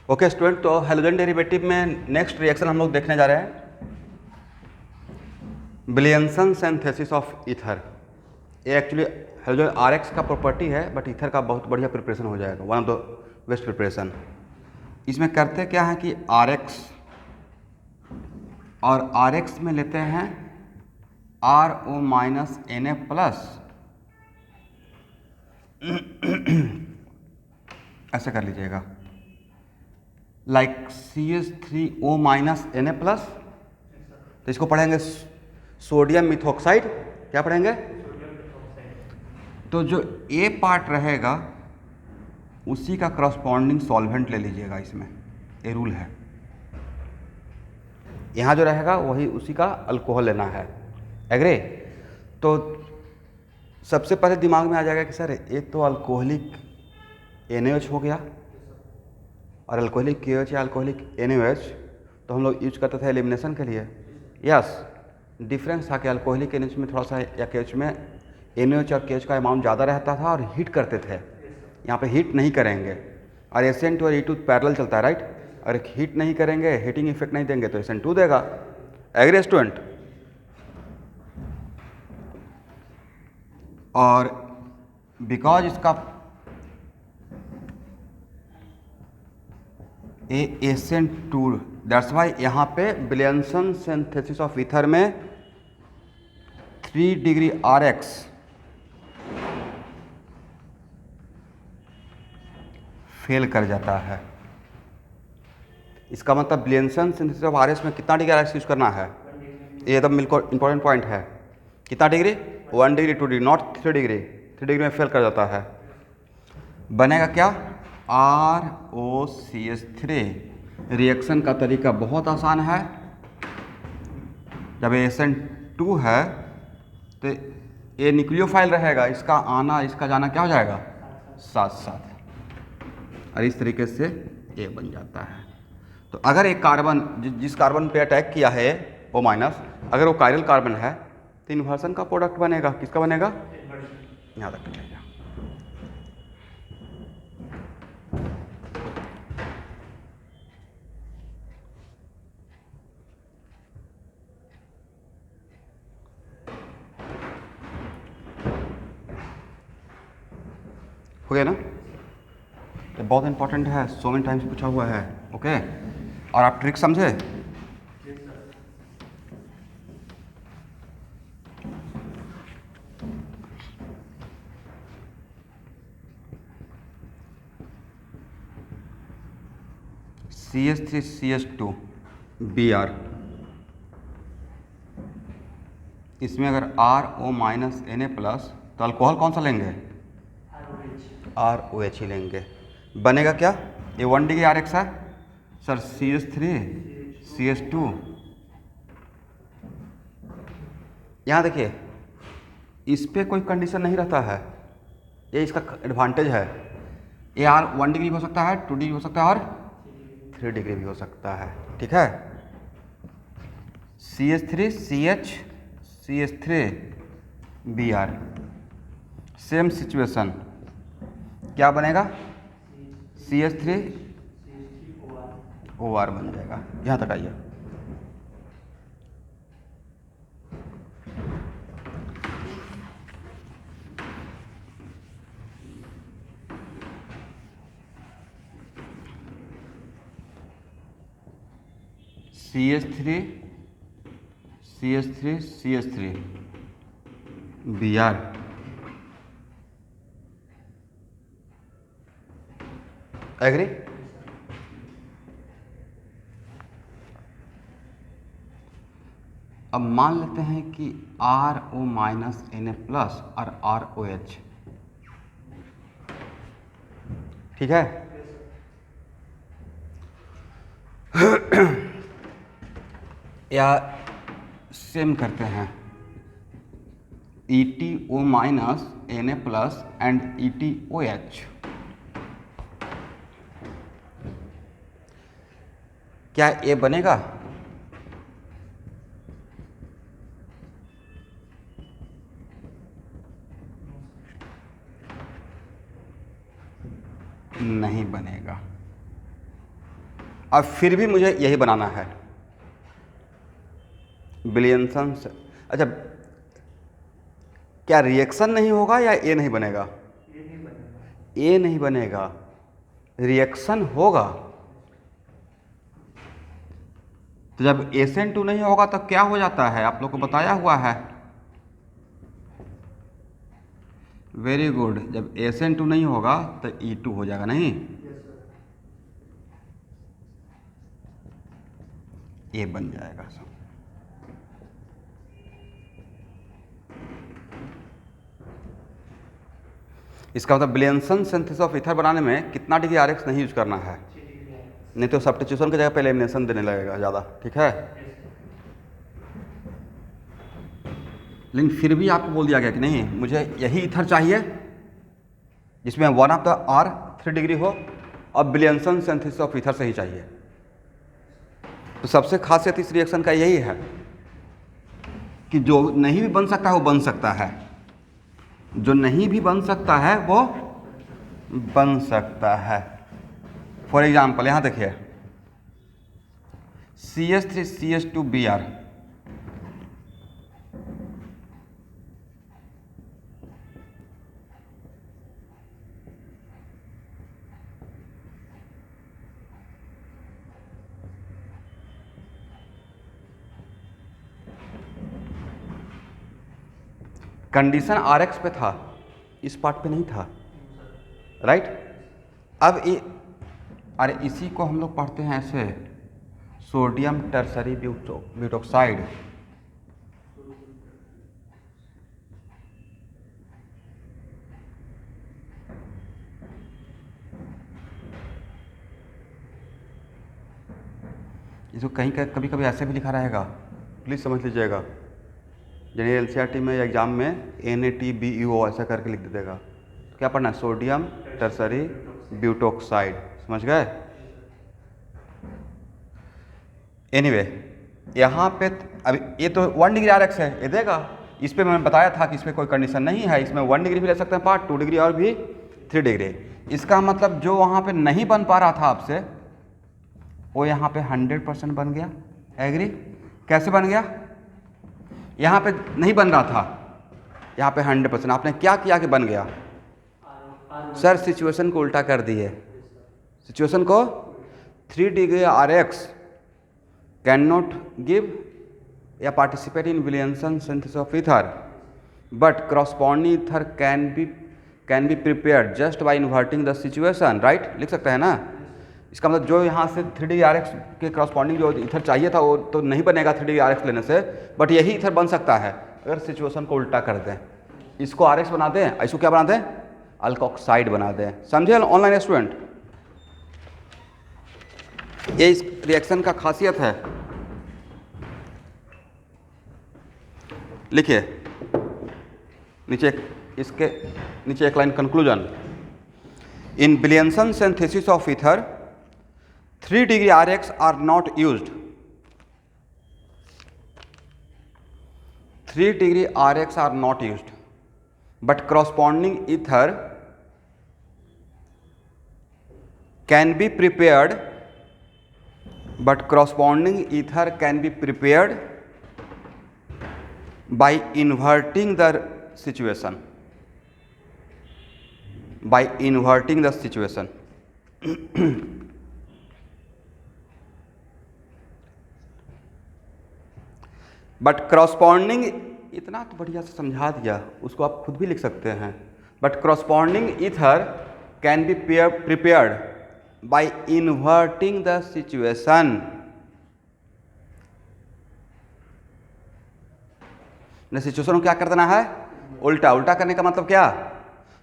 Okay student, तो halogen derivative में next reaction हम लोग देखने जा रहे हैं विलियमसन सिंथेसिस ऑफ ईथर। ये एक्चुअली हेलोजन आरएक्स का प्रॉपर्टी है, बट ईथर का बहुत बढ़िया प्रिपरेशन हो जाएगा, one of the best preparation. इसमें करते क्या है कि आरएक्स और आरएक्स में लेते हैं RO माइनस NA प्लस, ऐसे कर लीजिएगा, like CH3O minus Na plus. तो इसको पढ़ेंगे सोडियम मिथॉक्साइड। क्या पढ़ेंगे? तो जो ए पार्ट रहेगा उसी का करस्पॉन्डिंग सॉल्वेंट ले लीजिएगा। इसमें ये रूल है, यहाँ जो रहेगा वही उसी का अल्कोहल लेना है। एग्री? तो सबसे पहले दिमाग में आ जाएगा कि सर ये तो अल्कोहलिक NaOH हो गया, और अल्कोहलिक KOH या अल्कोहलिक NaOH तो हम लोग यूज करते थे एलिमिनेशन के लिए। यस, डिफरेंस था कि अल्कोहलिक NaOH में थोड़ा सा या KOH में NaOH और KOH का अमाउंट ज़्यादा रहता था और हीट करते थे। यहाँ पे हीट नहीं करेंगे, और SN2 और E2 पैरेलल चलता है, राइट? और हीट नहीं करेंगे, हीटिंग इफेक्ट नहीं देंगे तो SN2 देगा। Agree student? और बिकॉज इसका SN2, दैट्स वाई यहाँ पे विलियमसन सिंथेसिस ऑफ ईथर में 3 डिग्री RX फेल कर जाता है। इसका मतलब विलियमसन सिंथेसिस ऑफ RX में कितना डिग्री RX यूज करना है? ये एकदम बिल्कुल इंपॉर्टेंट पॉइंट है। कितना degree? 1 degree, 2 degree, not 3 degree. 3 degree में फेल कर जाता है। बनेगा क्या? ROCH3। रिएक्शन का तरीका बहुत आसान है। जब SN2 है तो ये न्यूक्लियोफाइल रहेगा, इसका आना इसका जाना क्या हो जाएगा? साथ साथ, और इस तरीके से ये बन जाता है। तो अगर एक कार्बन जिस कार्बन पे अटैक किया है O माइनस, अगर वो कायरल कार्बन है तो इन्वर्सन का प्रोडक्ट बनेगा। किसका बनेगा? यहाँ तक चलेगा। हो गया ना? ये बहुत इंपॉर्टेंट है, सो मेनी टाइम्स पूछा हुआ है। ओके, और आप ट्रिक समझे? CH3CH2 Br, इसमें अगर RO माइनस Na प्लस तो अल्कोहल कौन सा लेंगे? ROH ही लेंगे। बनेगा क्या? ये 1 डिग्री RX है सर, CH3CH2। यहाँ देखिए, इस पर कोई कंडीशन नहीं रहता है, ये इसका एडवांटेज है। ये 1 डिग्री भी हो सकता है, 2 डिग्री हो सकता है, और 3 डिग्री भी हो सकता है। ठीक है? CH3CH3Br, सेम सिचुएशन, क्या बनेगा? CH3OR बन जाएगा। यहाँ तक आइए। CH3Br, agree? अब मान लेते हैं कि RO माइनस Na प्लस और ROH, ठीक है? या सेम करते हैं, ETO minus Na plus and ETOH, क्या ये बनेगा? नहीं बनेगा। अब फिर भी मुझे यही बनाना है, विलियमसन से। अच्छा, क्या रिएक्शन नहीं होगा या ए नहीं बनेगा? ए नहीं बनेगा, रिएक्शन होगा। तो जब SN2 नहीं होगा तो क्या हो जाता है, आप लोग को बताया हुआ है। वेरी गुड, जब SN2 नहीं होगा तो E2 हो जाएगा, नहीं? ए बन जाएगा सब। इसका मतलब विलियमसन सिंथेसिस ऑफ ईथर बनाने में कितना डिग्री RX नहीं यूज करना है, नहीं तो सब्स्टिट्यूशन की जगह पे एलिमिनेशन देने लगेगा ज़्यादा, ठीक है। लेकिन फिर भी आपको बोल दिया गया कि नहीं, मुझे यही ईथर चाहिए जिसमें 1 ऑफ द R 3 डिग्री हो, अब विलियमसन सिंथेसिस ऑफ ईथर से ही चाहिए। तो सबसे खासियत इस रिएक्शन का यही है कि जो नहीं भी बन सकता है वो बन सकता है, जो नहीं भी बन सकता है वो बन सकता है। फॉर एग्जाम्पल यहाँ देखिए, CH3CH2Br, कंडीशन RX पे था, इस पार्ट पे नहीं था, राइट। अब ये, अरे इसी को हम लोग पढ़ते हैं ऐसे, सोडियम टर्सरी ब्यूटोक्साइड। इसको कहीं कभी कभी ऐसे भी लिखा रहेगा, प्लीज़ समझ लीजिएगा। जनरल NCERT में या एग्जाम में NaTBeO ऐसा करके लिख देगा। तो क्या पढ़ना है, सोडियम टर्सरी ब्यूटोक्साइड, समझ गए। एनीवे, यहाँ पे अभी ये तो 1 डिग्री RX है, ये देगा। इस पे मैंने बताया था कि इस पर कोई कंडीशन नहीं है, इसमें 1 डिग्री भी ले सकते हैं पार्ट, 2 डिग्री और भी 3 डिग्री। इसका मतलब जो वहाँ पे नहीं बन पा रहा था आपसे, वो यहाँ पे 100% बन गया। एग्री? कैसे बन गया? यहाँ पे नहीं बन रहा था, यहाँ पे 100%। आपने क्या किया कि बन गया? सर सिचुएशन को उल्टा कर दिए। सिचुएशन को 3 degree RX can not give या participate in Williamson synthesis of ether, but corresponding ether can be prepared just by inverting the situation, right? लिख सकते हैं ना। इसका मतलब जो यहाँ से 3 डिग्री RX के करस्पॉन्डिंग जो ईथर चाहिए था वो तो नहीं बनेगा 3 डिग्री RX लेने से, बट यही ईथर बन सकता है अगर सिचुएशन को उल्टा कर दें। इसको RX बना दें, इसको क्या बना दें, अल्कोक्साइड बना दें। समझे ऑनलाइन स्टूडेंट? ये इस रिएक्शन का खासियत है। लिखिए नीचे, इसके नीचे एक line conclusion. In Williamson synthesis of ether 3 degree RX are not used. 3 degree RX are not used, but corresponding ether can be prepared. But corresponding ether can be prepared by inverting the situation. By inverting the situation. But corresponding, इतना तो बढ़िया से समझा दिया, उसको आप खुद भी लिख सकते हैं। But corresponding ether can be prepared by inverting the situation. Situation को क्या कर देना है, उल्टा। उल्टा करने का मतलब क्या,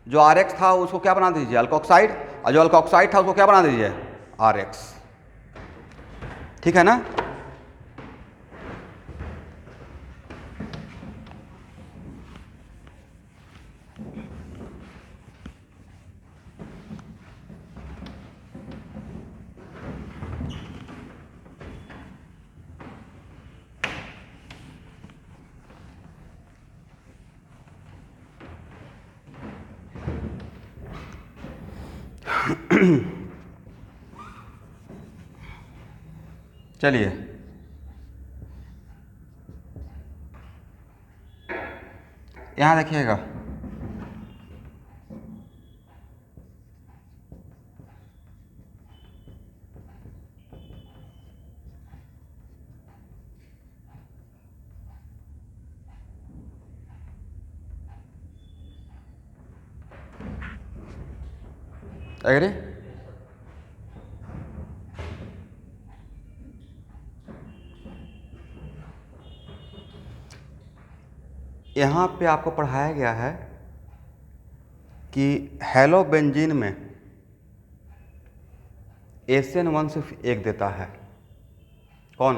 जो RX था उसको क्या बना दीजिए, अल्कोक्साइड, और जो अल्कोक्साइड था उसको क्या बना दीजिए, RX। ठीक है ना? चलिए यहाँ देखिएगा, एग्री? यहाँ पे आपको पढ़ाया गया है कि हेलोबेंजीन में SN1 सिर्फ एक देता है। कौन?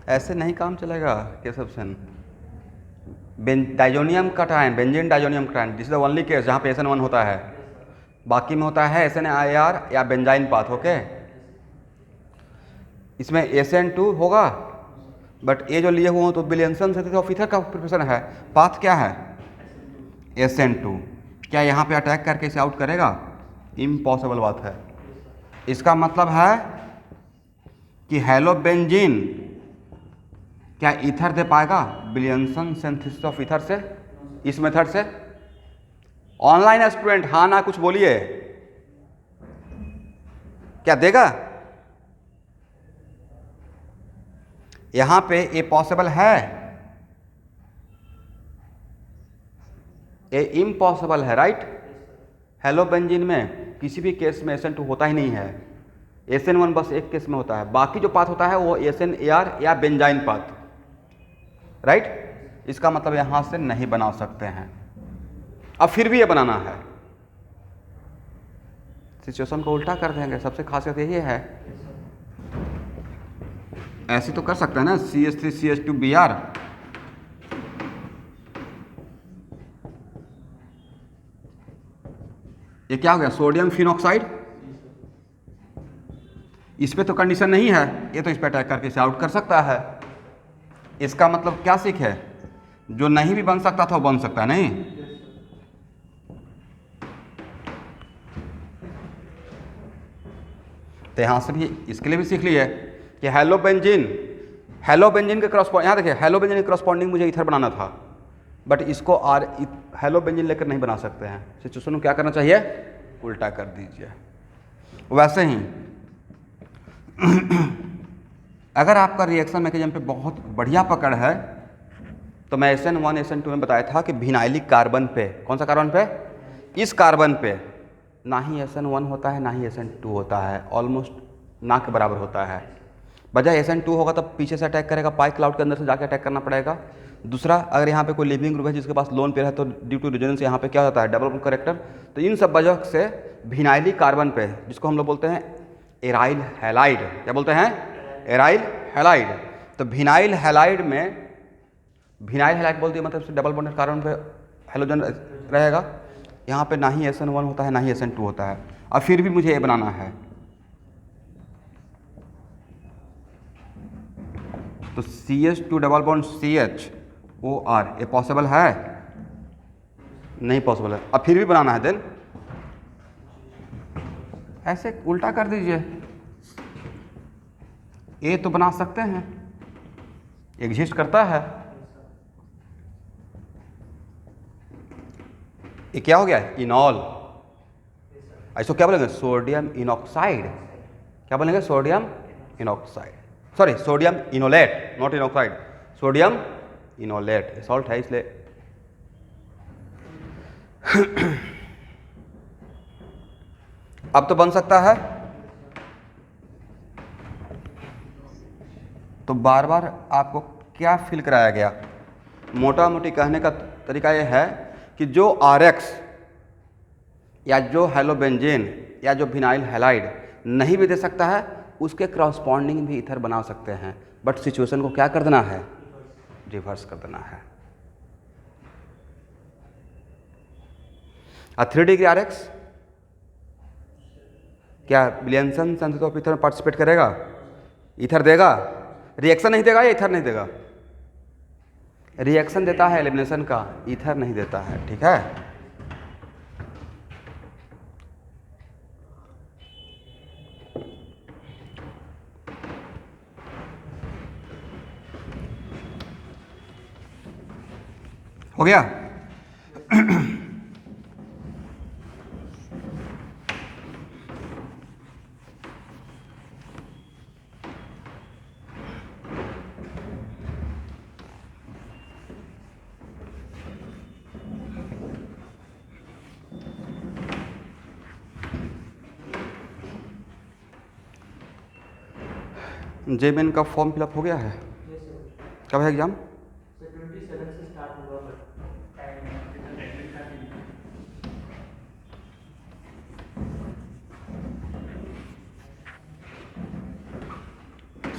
ऐसे नहीं काम चलेगा Keshav Sen. Diazonium cation, benzene diazonium cation, this is the only case जहाँ पे SN1 होता है। बाकी में होता है SNIR या बेंजाइन पाथ। ओके, इसमें SN2 होगा, बट ये जो लिए हुए हो तो विलियमसन सिंथेसिस ऑफ ईथर का प्रिपरेशन है। पाथ क्या है? SN2। क्या यहाँ पे अटैक करके इसे आउट करेगा? इम्पॉसिबल बात है। इसका मतलब है कि हेलोबेंजीन क्या ईथर दे पाएगा विलियमसन सिंथेसिस ऑफ ईथर से, इस मेथड से? ऑनलाइन स्टूडेंट हाँ ना कुछ बोलिए, क्या देगा? यहां पे ये पॉसिबल है, ये इम्पॉसिबल है, राइट? हेलोबेंजीन में किसी भी केस में SN2 होता ही नहीं है। SN1 बस एक केस में होता है, बाकी जो पाथ होता है वो SNAR या बेंजाइन पाथ, राइट? इसका मतलब यहां से नहीं बना सकते हैं। अब फिर भी ये बनाना है, सिचुएशन को उल्टा कर देंगे। सबसे खासियत यही है, ऐसे तो कर सकते हैं ना, CH3CH2Br, ये क्या हो गया? Sodium phenoxide. इस पे तो कंडीशन नहीं है, ये तो इस पे अटैक करके इसे आउट कर सकता है। इसका मतलब क्या सीख है? जो नहीं भी बन सकता था वो बन सकता है, नहीं? तो यहां से भी इसके लिए भी सीख लिए कि हेलोबेंजीन के क्रॉसपॉन्डिंग, यहाँ देखिए हेलोबेंजीन के क्रॉसपॉन्डिंग मुझे ईथर बनाना था, बट इसको हेलोबेंजीन लेकर नहीं बना सकते हैं। सिचुएशन को क्या करना चाहिए? उल्टा कर दीजिए। वैसे ही अगर आपका रिएक्शन मैकेनिज्म पे बहुत बढ़िया पकड़ है तो मैं SN1 SN2 में बताया था कि विनाइलिक कार्बन पे, कौन सा कार्बन पे? इस कार्बन पे ना ही SN1 होता है ना ही SN2 होता है, ऑलमोस्ट ना के बराबर होता है। बजाय SN2 होगा तब पीछे से अटैक करेगा, पाई क्लाउड के अंदर से जाके अटैक करना पड़ेगा। दूसरा, अगर यहाँ पे कोई लिविंग ग्रुप है जिसके पास लोन पेयर है तो ड्यू टू रेजोनेंस यहाँ पे क्या होता है? Double bond character. तो इन सब वजह से विनाइलिक कार्बन पे, जिसको हम लोग बोलते हैं एराइल हैलाइड, क्या बोलते हैं? Aryl halide. तो विनाइल हैलाइड में, विनाइल हैलाइड बोल दिया मतलब से डबल बॉन्डेड कार्बन पे हेलोजन रहेगा। यहाँ पे ना ही SN1 होता है ना ही SN2 होता है। अब फिर भी मुझे ये बनाना है, तो CH2 डबल बॉन्ड CHOR, ये पॉसिबल है? नहीं पॉसिबल है। अब फिर भी बनाना है, देन ऐसे उल्टा कर दीजिए। ये तो बना सकते हैं, एग्जिस्ट करता है। ये क्या हो गया? इनॉल। ऐसा क्या बोलेंगे? Sodium enoxide. क्या बोलेंगे? Sodium enoxide, sorry sodium enolate, not enoxide, sodium enolate. Salt है इसलिए। अब तो बन सकता है। तो बार बार आपको क्या फील कराया गया? मोटा मोटी कहने का तरीका यह है कि जो RX या जो हेलोबेंजीन या जो विनाइल हैलाइड नहीं भी दे सकता है, उसके क्रॉसपॉन्डिंग भी ईथर बना सकते हैं, बट सिचुएशन को क्या कर देना है? रिवर्स कर देना है। 3 डिग्री RX क्या विलियमसन सिंथेसिस ऑफ ईथर में पार्टिसिपेट करेगा? ईथर देगा? रिएक्शन नहीं देगा या ईथर नहीं देगा? रिएक्शन देता है एलिमिनेशन का, ईथर नहीं देता है, ठीक है? हो गया। जेमेन का फॉर्म फिलअप हो गया है? कब है एग्ज़ाम? 27 से स्टार्ट होगा बट टाइम एडमिट कार्ड नहीं।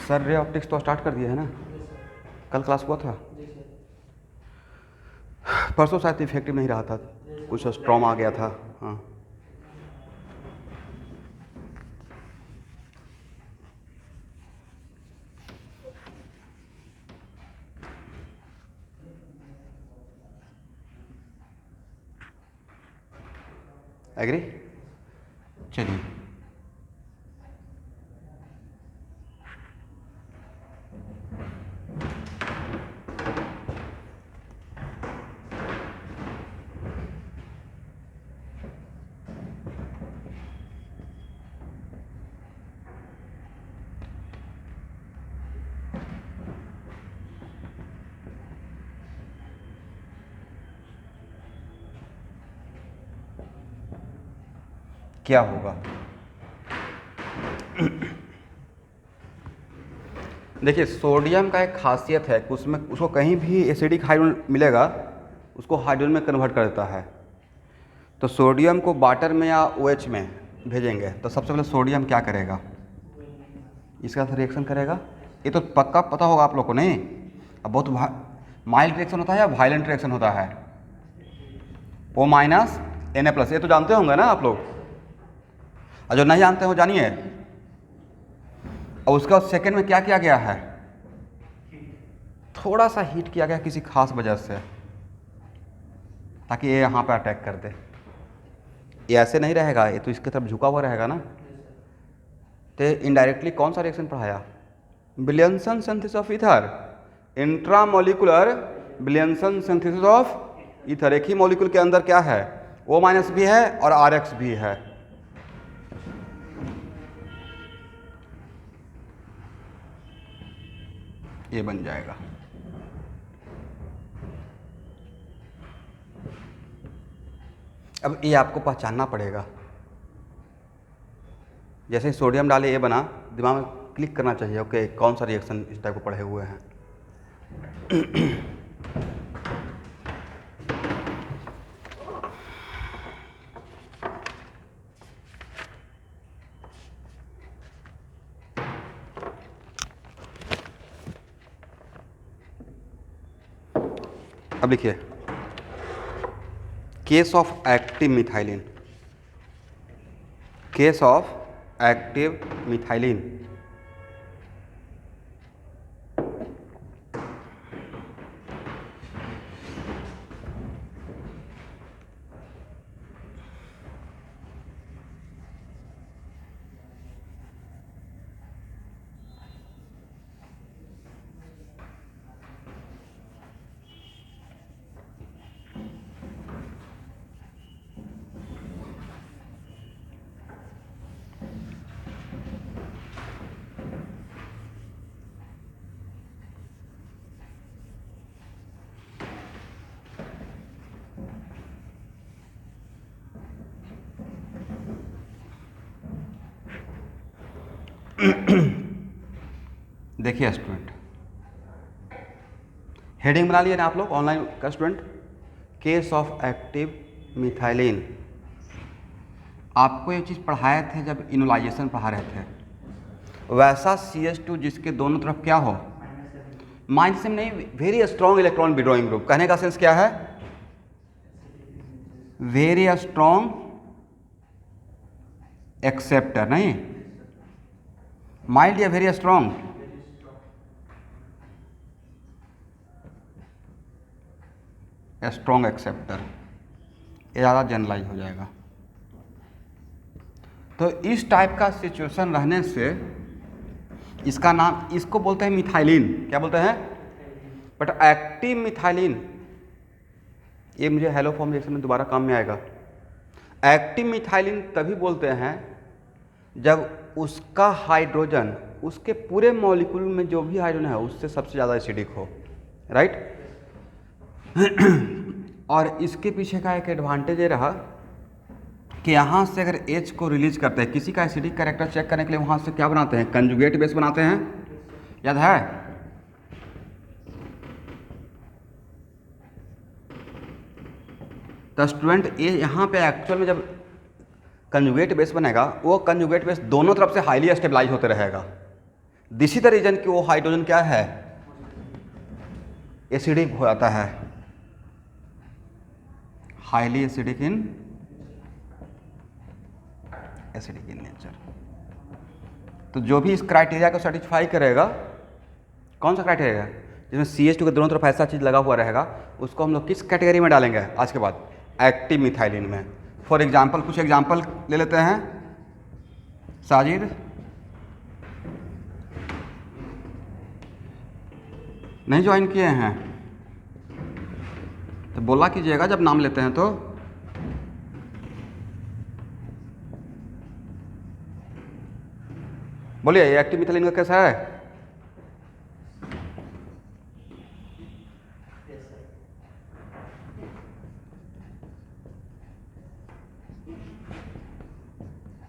सर रे ऑप्टिक्स तो स्टार्ट कर दिए है ना? कल क्लास हुआ था? परसों शायद इफेक्टिव नहीं रहा था, कुछ स्ट्रॉम आ गया था। हाँ एग्री। चलिए क्या होगा? देखिए सोडियम का एक खासियत है कि उसमें उसको कहीं भी एसिडिक हाइड्रोजन मिलेगा उसको हाइड्रोजन में कन्वर्ट कर देता है। तो सोडियम को वाटर में या OH में भेजेंगे तो सबसे पहले सोडियम क्या करेगा? इसका रिएक्शन करेगा। ये तो पक्का पता होगा आप लोग को, नहीं? अब बहुत माइल्ड रिएक्शन होता है या वायलेंट रिएक्शन होता है? O माइनस Na+, ये तो जानते होंगे ना आप लोग। और जो नहीं जानते हो जानिए। और उसका सेकंड में क्या किया गया है? थोड़ा सा हीट किया गया किसी खास वजह से, ताकि ये यहाँ पर अटैक कर दे। ये ऐसे नहीं रहेगा, ये तो इसकी तरफ झुका हुआ रहेगा ना। तो इनडायरेक्टली कौन सा रिएक्शन पढ़ाया? Williamson synthesis of ether, intramolecular Williamson synthesis of ether. एक ही मॉलिक्यूल के अंदर क्या है? O- भी है और RX भी है। ये बन जाएगा। अब ये आपको पहचानना पड़ेगा। जैसे ही सोडियम डाले ये बना, दिमाग में क्लिक करना चाहिए, ओके कौन सा रिएक्शन इस टाइप को पढ़े हुए हैं। अब लिखिए case of active methylene. Case of active methylene. देखिए स्टूडेंट, हेडिंग बना लिया ना आप लोग ऑनलाइन का student. Case of active methylene. आपको ये चीज़ पढ़ाए थे जब इनोलाइजेशन पढ़ा रहे थे, वैसा CH2 जिसके दोनों तरफ क्या हो? माइनस में नहीं, very strong electron withdrawing group. कहने का सेंस क्या है? वेरी स्ट्रॉन्ग एक्सेप्टर, नहीं माइल्ड या वेरी स्ट्रॉन्ग? Strong acceptor. ये ज़्यादा जनरलाइज हो जाएगा। तो इस टाइप का सिचुएशन रहने से इसका नाम, इसको बोलते हैं मिथाइलिन। क्या बोलते हैं? बट एक्टिव मिथाइलिन ये मुझे हेलो फॉर्म रिएक्शन में दोबारा काम में आएगा। एक्टिव मिथाइलिन तभी बोलते हैं जब उसका हाइड्रोजन उसके पूरे मॉलिक्यूल में जो भी हाइड्रोजन है उससे सबसे ज़्यादा एसिडिक हो, राइट। और इसके पीछे का एक एडवांटेज ये रहा कि यहाँ से अगर H को रिलीज करते हैं, किसी का एसिडिक कैरेक्टर चेक करने के लिए वहाँ से क्या बनाते हैं, कंजुगेट बेस बनाते हैं, याद है। तो स्टूडेंट ये यहाँ पे एक्चुअल में जब कंजुगेट बेस बनेगा वो कंजुगेट बेस दोनों तरफ से हाईली स्टेबलाइज होते रहेगा। दिस इज द रीजन कि वो हाइड्रोजन क्या है, एसिडिक हो जाता है, हाईली एसिडिक इन नेचर। तो जो भी इस क्राइटेरिया को सेटिस्फाई करेगा, कौन सा क्राइटेरिया, जिसमें CH2 के दोनों तरफ ऐसा चीज़ लगा हुआ रहेगा, उसको हम लोग किस कैटेगरी में डालेंगे आज के बाद, एक्टिव मिथाइलिन में। फॉर एग्जाम्पल कुछ एग्जाम्पल ले लेते हैं। साजिद नहीं ज्वाइन किए हैं तो बोला कीजिएगा जब नाम लेते हैं तो। बोलिए ये एक्टिव मिथाइलिन का कैसा है।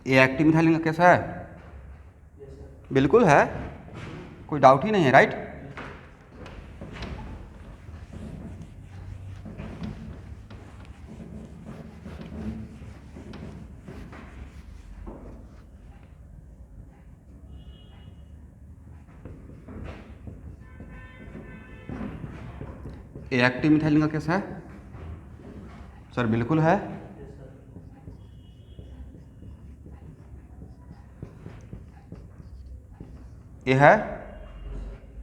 ये एक्टिव मिथाइलिन का कैसा है, बिल्कुल है, कोई डाउट ही नहीं है, राइट। ये एक्टिव मिथाइलिन का कैसा है सर, बिल्कुल है। ये है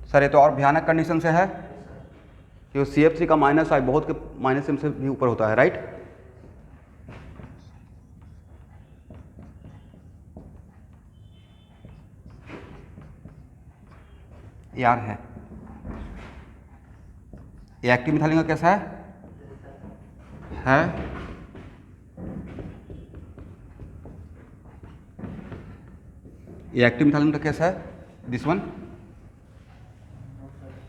सर, ये तो और भयानक कंडीशन से है कि वो CF3 का माइनस आई बहुत के माइनस से भी ऊपर होता है, राइट। यार है ये एक्टिव मिथाइलिन का कैसा है ये एक्टिव मिथाइलिन का कैसा है, दिस वन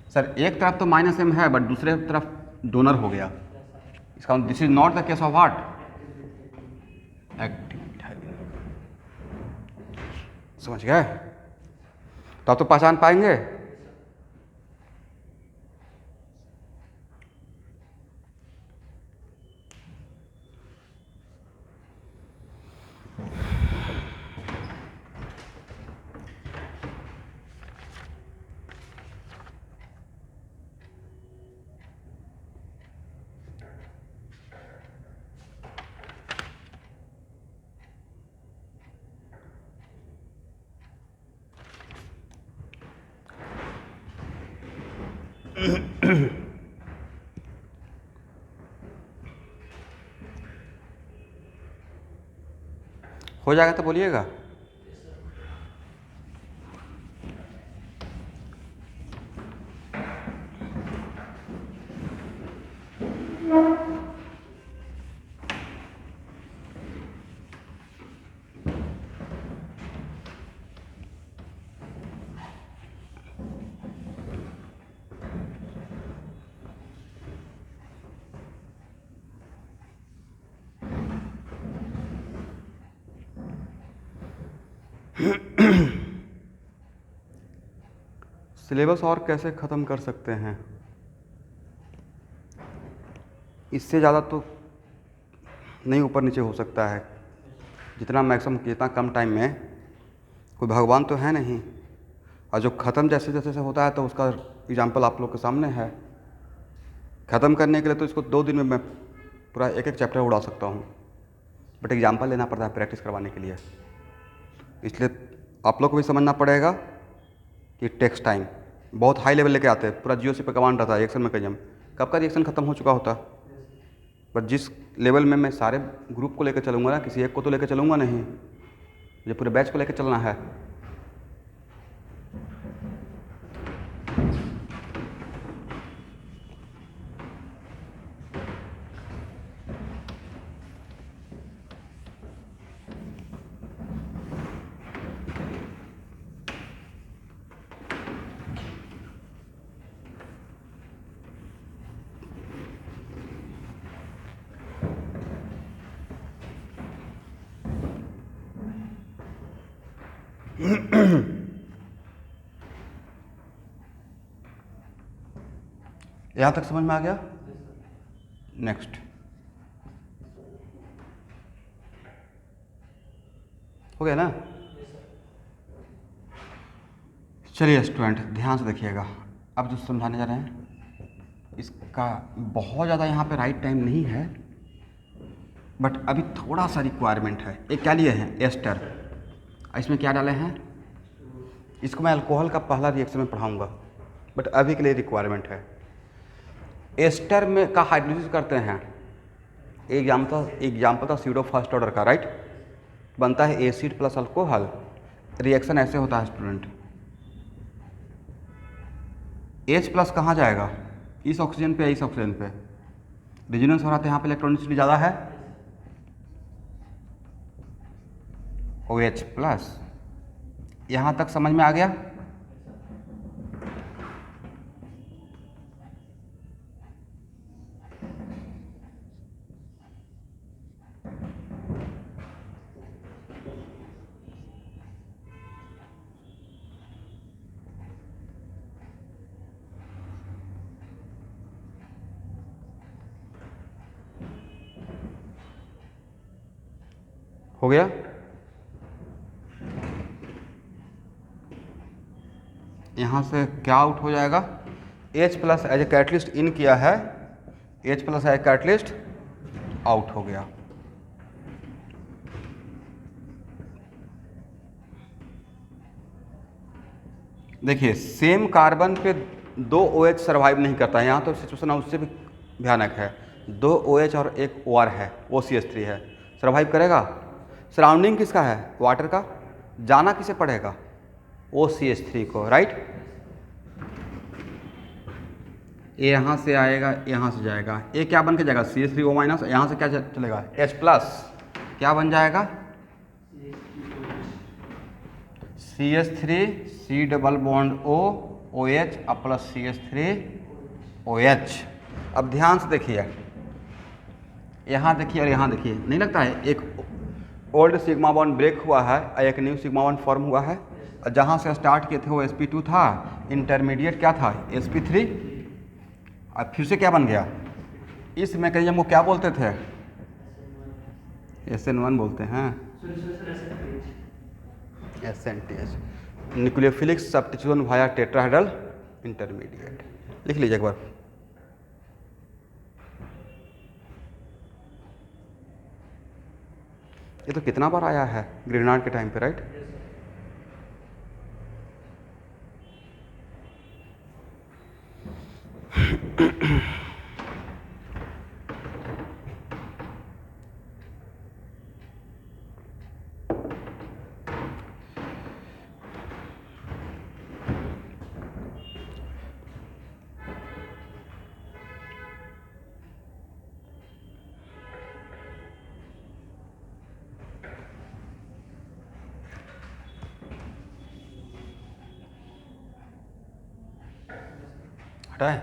सर, एक तरफ तो -M है बट दूसरे तरफ डोनर हो गया, इसका this is not the case of what, active methylene. समझ गए, तो आप तो पहचान पाएंगे। हो जाएगा तो बोलिएगा। सिलेबस और कैसे ख़त्म कर सकते हैं, इससे ज़्यादा तो नहीं ऊपर नीचे हो सकता है, जितना मैक्सिमम जितना कम टाइम में, कोई भगवान तो है नहीं। और जो ख़त्म जैसे जैसे से होता है तो उसका एग्जाम्पल आप लोग के सामने है। ख़त्म करने के लिए तो इसको 2 दिन में मैं पूरा एक एक चैप्टर उड़ा सकता हूँ, बट एग्जाम्पल लेना पड़ता है प्रैक्टिस करवाने के लिए। इसलिए आप लोग को भी समझना पड़ेगा कि टेक्स्ट टाइम बहुत हाई लेवल लेके आते हैं, पूरा GOC पे कमांड रहता है रिएक्शन मैकेनिज्म, कब का रिएक्शन खत्म हो चुका होता। बट जिस लेवल में मैं सारे ग्रुप को लेकर चलूँगा ना, किसी एक को तो लेकर चलूँगा नहीं, मुझे पूरे बैच को लेकर चलना है। यहाँ तक समझ में आ गया? नेक्स्ट हो गया ना? चलिए स्टूडेंट ध्यान से देखिएगा, अब जो समझाने जा रहे हैं इसका बहुत ज़्यादा यहाँ पे राइट टाइम नहीं है, बट अभी थोड़ा सा रिक्वायरमेंट है। एक क्या लिए हैं? एस्टर। इसमें क्या डाले हैं? इसको मैं अल्कोहल का पहला रिएक्शन में पढ़ाऊँगा, बट अभी के लिए रिक्वायरमेंट है। एस्टर में का हाइड्रोलिसिस करते हैं, एग्जाम्पल था सीडो फर्स्ट ऑर्डर का, राइट? बनता है एसिड प्लस अल्कोहल। रिएक्शन ऐसे होता है स्टूडेंट, H प्लस कहाँ जाएगा? इस ऑक्सीजन पे या इस ऑक्सीजन पे? रेजोनेंस हो रहा था, यहाँ पे इलेक्ट्रॉनिसिटी ज़्यादा है, OH प्लस। यहाँ तक समझ में आ गया? हो गया? यहाँ से क्या आउट हो जाएगा? H plus as a catalyst इन किया है, H plus as a catalyst out हो गया। देखिए सेम कार्बन पे 2 OH सर्वाइव नहीं करता है, यहाँ तो सिचुएशन उससे भी भयानक है। 2 OH और 1 OR है, OCH3 है, सर्वाइव करेगा? सराउंडिंग किसका है? वाटर का। जाना किसे पड़ेगा? OCH3 को, राइट? ये यहाँ से आएगा, यहाँ से जाएगा, ये क्या बन के जाएगा? CH3O minus. यहाँ से क्या चलेगा? H plus. क्या बन जाएगा? CH3 C double bond O OH अब प्लस CH3 OH। अब ध्यान से देखिए, यहाँ देखिए और यहाँ देखिए, नहीं लगता है एक ओल्ड सिग्मा बॉन्ड ब्रेक हुआ है और एक न्यू सिग्मा बॉन्ड फॉर्म हुआ है? और जहाँ से स्टार्ट किए थे वो sp2 था, इंटरमीडिएट क्या था? sp3। अब फिर से क्या बन गया? इस मैकेनिज्म को क्या बोलते थे? SN1 बोलते हैं, SNTH, nucleophilic substitution via tetrahedral intermediate. लिख लीजिए एक बार। ये तो कितना बार आया है ग्रेनाड के टाइम पे, राइट? हटाए?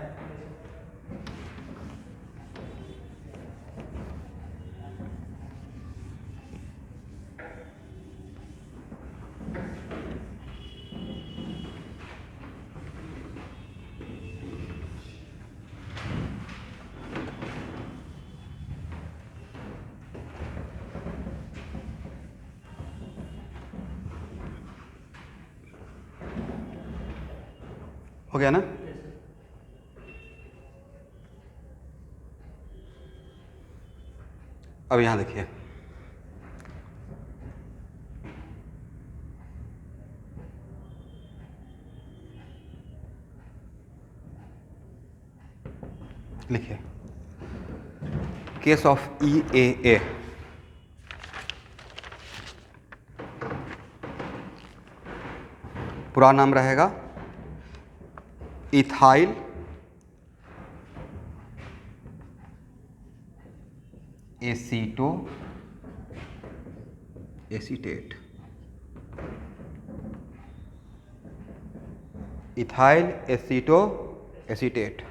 हो गया ना? अब यहाँ देखिए, लिखिए केस ऑफ EAA, पूरा नाम रहेगा ethyl aceto acetate, ethyl aceto acetate.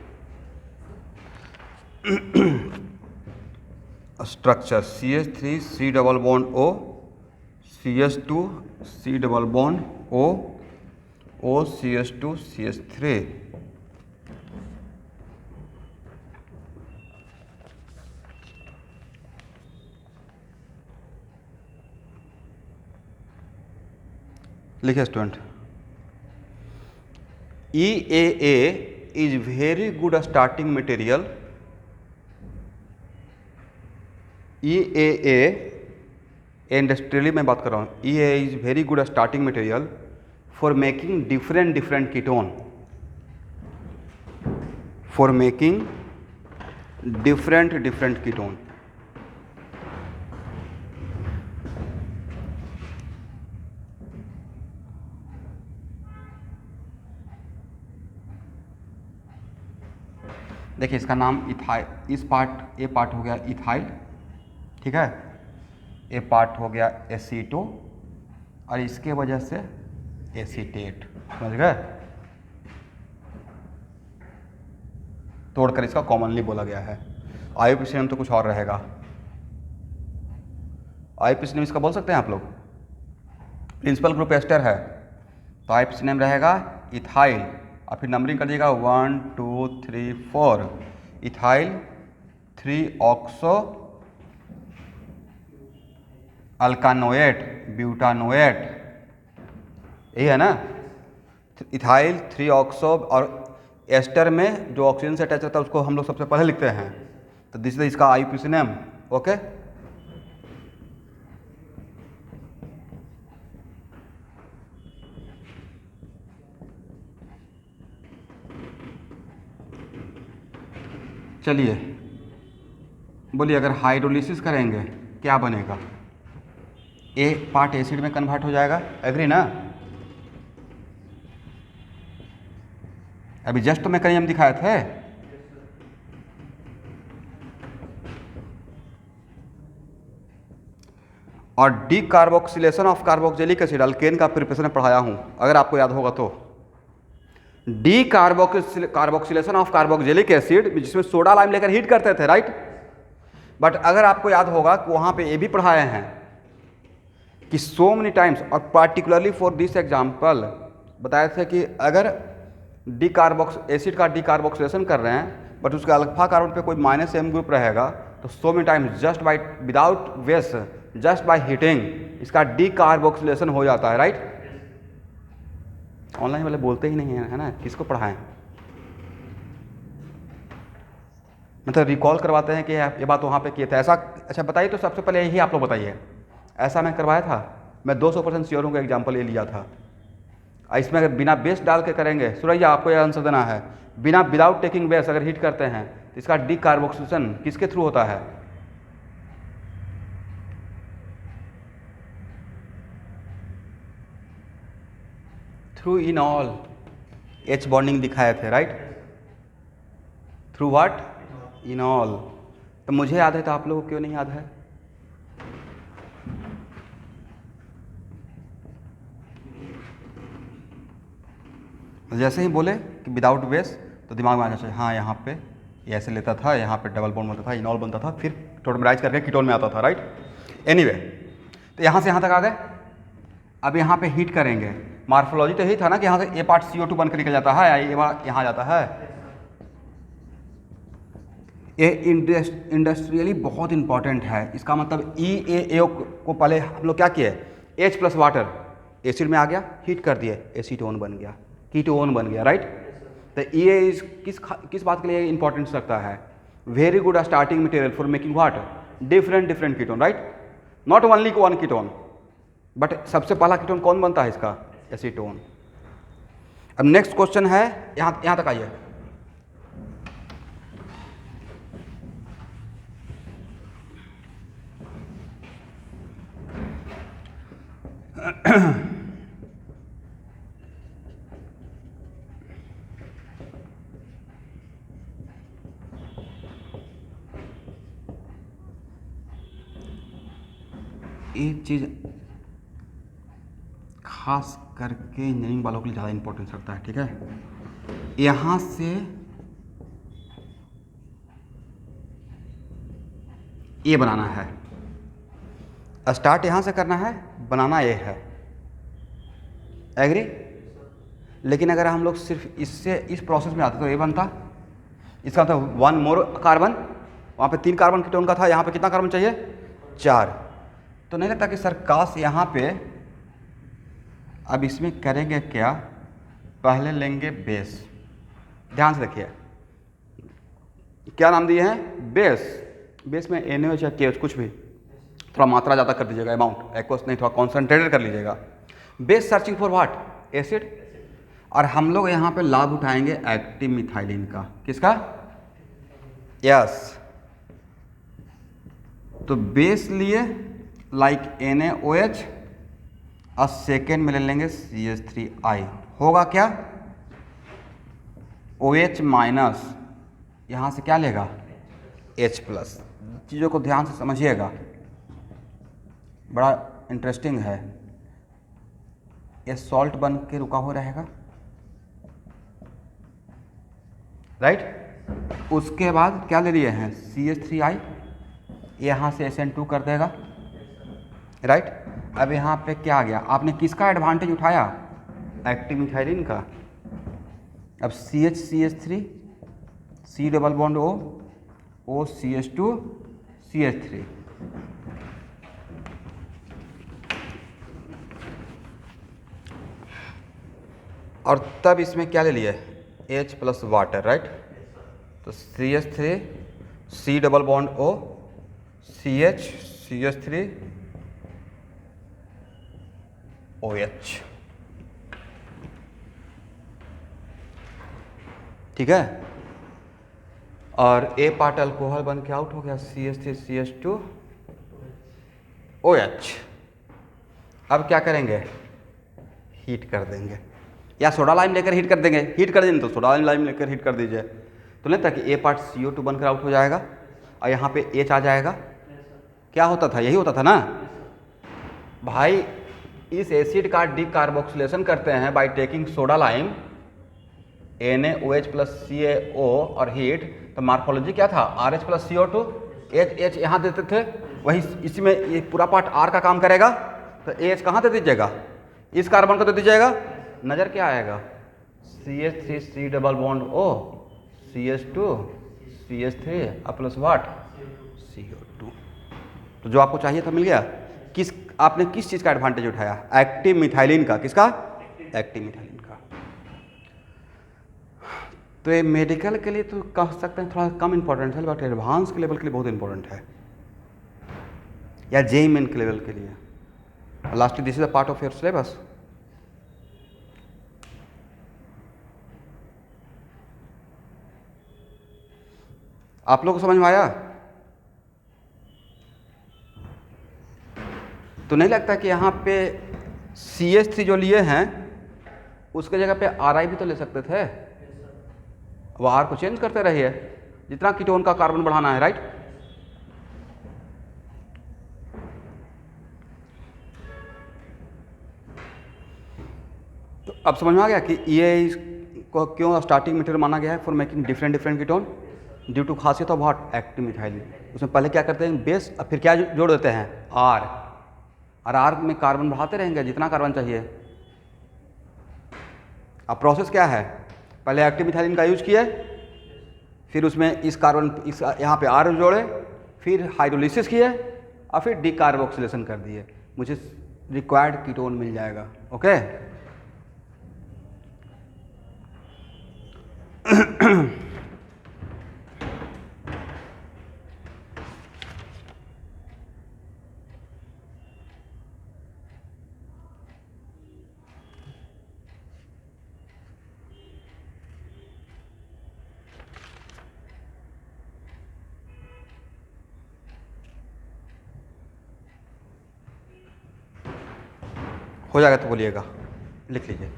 Structure CH3 C double bond O CH2 C double bond O O CH2 CH3। लिखिए student, EAA is very good starting material. EAA industrially मैं बात कर रहा हूँ। EAA is very good starting material for making different different ketone, for making different different ketone. देखिए इसका नाम ethyl, इस पार्ट ए पार्ट हो गया इथाइल, ठीक है, ए पार्ट हो गया एसीटो और इसके वजह से एसीटेट, समझ गए। तोड़कर इसका कॉमनली बोला गया है। आईयूपीएसी नेम तो कुछ और रहेगा। आईयूपीएसी नेम इसका बोल सकते हैं आप लोग, प्रिंसिपल ग्रुप एस्टर है तो आईयूपीएसी नेम रहेगा इथाइल और फिर नंबरिंग कर दिएगा 1 2 3 4, इथाइल 3 ऑक्सो अल्कानोएट ब्यूटानोएट, यही है ना। इथाइल 3 ऑक्सो, और एस्टर में जो ऑक्सीजन से अटैच रहता है उसको हम लोग सबसे पहले लिखते हैं, तो दिस इज इसका आईयूपीएसी नेम। ओके, चलिए बोलिए, अगर हाइड्रोलिसिस करेंगे क्या बनेगा? ए पार्ट एसिड में कन्वर्ट हो जाएगा, एग्री ना। अभी जस्ट तो मैकेनिज्म दिखाए थे। और D carboxylation of carboxylic acid alkane का प्रिपरेशन में पढ़ाया हूं, अगर आपको याद होगा तो। D carboxylation of carboxylic acid जिसमें सोडा लाइम लेकर हीट करते थे, राइट। बट अगर आपको याद होगा कि वहां पे ये भी पढ़ाए हैं कि सो मेनी टाइम्स, और पार्टिकुलरली फॉर दिस एग्जाम्पल बताए थे कि अगर एसिड का डीकार्बोक्सिलेशन कर रहे हैं बट उसके अल्फा कार्बन पे कोई माइनस एम ग्रुप रहेगा तो so many times just by without waste, just by heating इसका डीकार्बोक्सिलेशन हो जाता है, राइट। ऑनलाइन वाले बोलते ही नहीं है ना, किसको पढ़ाएं। मतलब रिकॉल करवाते हैं कि ये बात वहाँ पे किए थे ऐसा। अच्छा बताइए तो सबसे पहले यही आप लोग बताइए, ऐसा मैं करवाया था? मैं 200% श्योर हूँ कि एग्जाम्पल ये लिया था। इसमें अगर बिना बेस डाल के करेंगे, सुरैया आपको ये आंसर देना है, बिना विदाउट टेकिंग बेस अगर हीट करते हैं तो इसका डीकार्बोक्सिलेशन किसके थ्रू होता है? थ्रू इनॉल, एच बॉन्डिंग दिखाए थे, राइट। Through what? इनॉल। तो मुझे याद है तो आप लोगों को क्यों नहीं याद है? जैसे ही बोले कि विदाउट बेस तो दिमाग में आना चाहिए, हाँ यहाँ पे ये ऐसे लेता था, यहाँ पे डबल बॉन्ड बनता था, इनॉल बनता था, फिर टोटमराइज करके कीटोन में आता था, राइट। एनीवे तो यहाँ से यहाँ तक आ गए। अब यहाँ पे हीट करेंगे, मार्फोलॉजी तो यही था ना कि यहाँ से ए पार्ट CO2 बनकर निकल जाता है, ये यहाँ जाता है। ये इंडस्ट्रियली बहुत इंपॉर्टेंट है। इसका मतलब EAA को पहले हम लोग क्या किए, H प्लस वाटर एसिड में आ गया, हीट कर दिए, एसीटोन बन गया, कीटोन बन गया, राइट। तो ये किस बात के लिए इंपॉर्टेंस रखता है? Very good starting material for making what, different different ketone, right. Not only one ketone, but सबसे पहला कीटोन कौन बनता है इसका? एसीटोन। अब नेक्स्ट क्वेश्चन है, यहाँ तक आइए। एक चीज़ खास करके इंजीनियरिंग वालों के लिए ज़्यादा इंपॉर्टेंस रखता है, ठीक है। यहाँ से ये बनाना है, स्टार्ट यहाँ से करना है, बनाना ये है, एग्री। लेकिन अगर हम लोग सिर्फ इससे इस प्रोसेस में आते तो ये बनता, इसका था 1 मोर कार्बन, वहाँ पे 3 कार्बन कीटोन का था, यहाँ पे कितना कार्बन चाहिए 4। तो नहीं लगता कि सर काश यहाँ पे, अब इसमें करेंगे क्या, पहले लेंगे बेस, ध्यान से देखिए क्या नाम दिए हैं, बेस। बेस में NaOH या KOH कुछ भी, थोड़ा मात्रा ज़्यादा कर दीजिएगा, अमाउंट एक्वस नहीं, थोड़ा कॉन्सेंट्रेटेड कर लीजिएगा। Base searching for what, acid. और हम लोग यहाँ पे लाभ उठाएंगे एक्टिव मिथाइलिन का, किसका, यस। तो बेस लिए लाइक NaOH और सेकेंड में ले लेंगे CH3I, होगा क्या, OH माइनस, यहाँ से क्या लेगा H प्लस। चीज़ों को ध्यान से समझिएगा, बड़ा इंटरेस्टिंग है। ये सॉल्ट बन के रुका हुआ रहेगा, राइट। उसके बाद क्या ले लिए हैं CH3I, यहाँ से SN2 कर देगा, राइट। अब यहाँ पे क्या आ गया, आपने किसका एडवांटेज उठाया, एक्टिव मिथाइलिन का। अब CH3, C double bond O, O CH2 CH3, और तब इसमें क्या ले लिए H प्लस वाटर, राइट। तो CH3 C double bond O CH CH3 OH, ठीक है। और A पार्ट अल्कोहल बन के आउट हो गया, CH3 CH2 OH। अब क्या करेंगे, हीट कर देंगे, या सोडा लाइम लेकर हीट कर देंगे, हीट कर देंगे तो सोडा लाइम लेकर हीट कर दीजिए, तो नहीं ताकि A पार्ट CO2 बनकर आउट हो जाएगा और यहाँ पे H आ जाएगा। क्या होता था, यही होता था ना भाई। इस एसिड का डिकार्बोक्सिलेशन करते हैं by taking soda lime, NaOH plus CaO और हीट। तो मार्फोलॉजी क्या था, RH प्लस CO2, H यहाँ देते थे, वही इसमें ये पूरा पार्ट R का काम करेगा। तो H कहाँ दे दीजिएगा, इस कार्बन को दे दीजिएगा, नज़र क्या आएगा, CH3 C double bond O CH2 CH3 plus what CO2। तो जो आपको चाहिए था मिल गया। आपने किस चीज़ का एडवांटेज उठाया, एक्टिव मिथाइलिन का, किसका, एक्टिव मिथाइलिन का। तो ये मेडिकल के लिए तो कह सकते हैं थोड़ा कम इंपॉर्टेंट है, बट एडवांस के लेवल के लिए बहुत इंपॉर्टेंट है, या JEE मेन के लेवल के लिए। Last this is a part of your syllabus. आप लोग को समझ में आया? तो नहीं लगता कि यहाँ पे CH3 जो लिए हैं उसके जगह पे RI भी तो ले सकते थे, वो R को चेंज करते रहिए जितना कीटोन का कार्बन बढ़ाना है, राइट। तो अब समझ में आ गया कि ये को क्यों स्टार्टिंग मटेरियल माना गया है for making different ketone, due to खासियत ऑफ व्हाट, एक्टिव मिथाइलिन। उसमें पहले क्या करते हैं बेस, और फिर क्या जोड़ देते हैं R, और R में कार्बन बढ़ाते रहेंगे जितना कार्बन चाहिए। अब प्रोसेस क्या है, पहले एक्टिव मिथाइलिन का यूज किए, फिर उसमें इस कार्बन इस यहाँ पे R जोड़े, फिर हाइड्रोलिसिस किए और फिर डिकार्बोक्सिलेशन कर दिए, मुझे रिक्वायर्ड कीटोन मिल जाएगा। ओके हो जाएगा तो बोलिएगा, लिख लीजिए।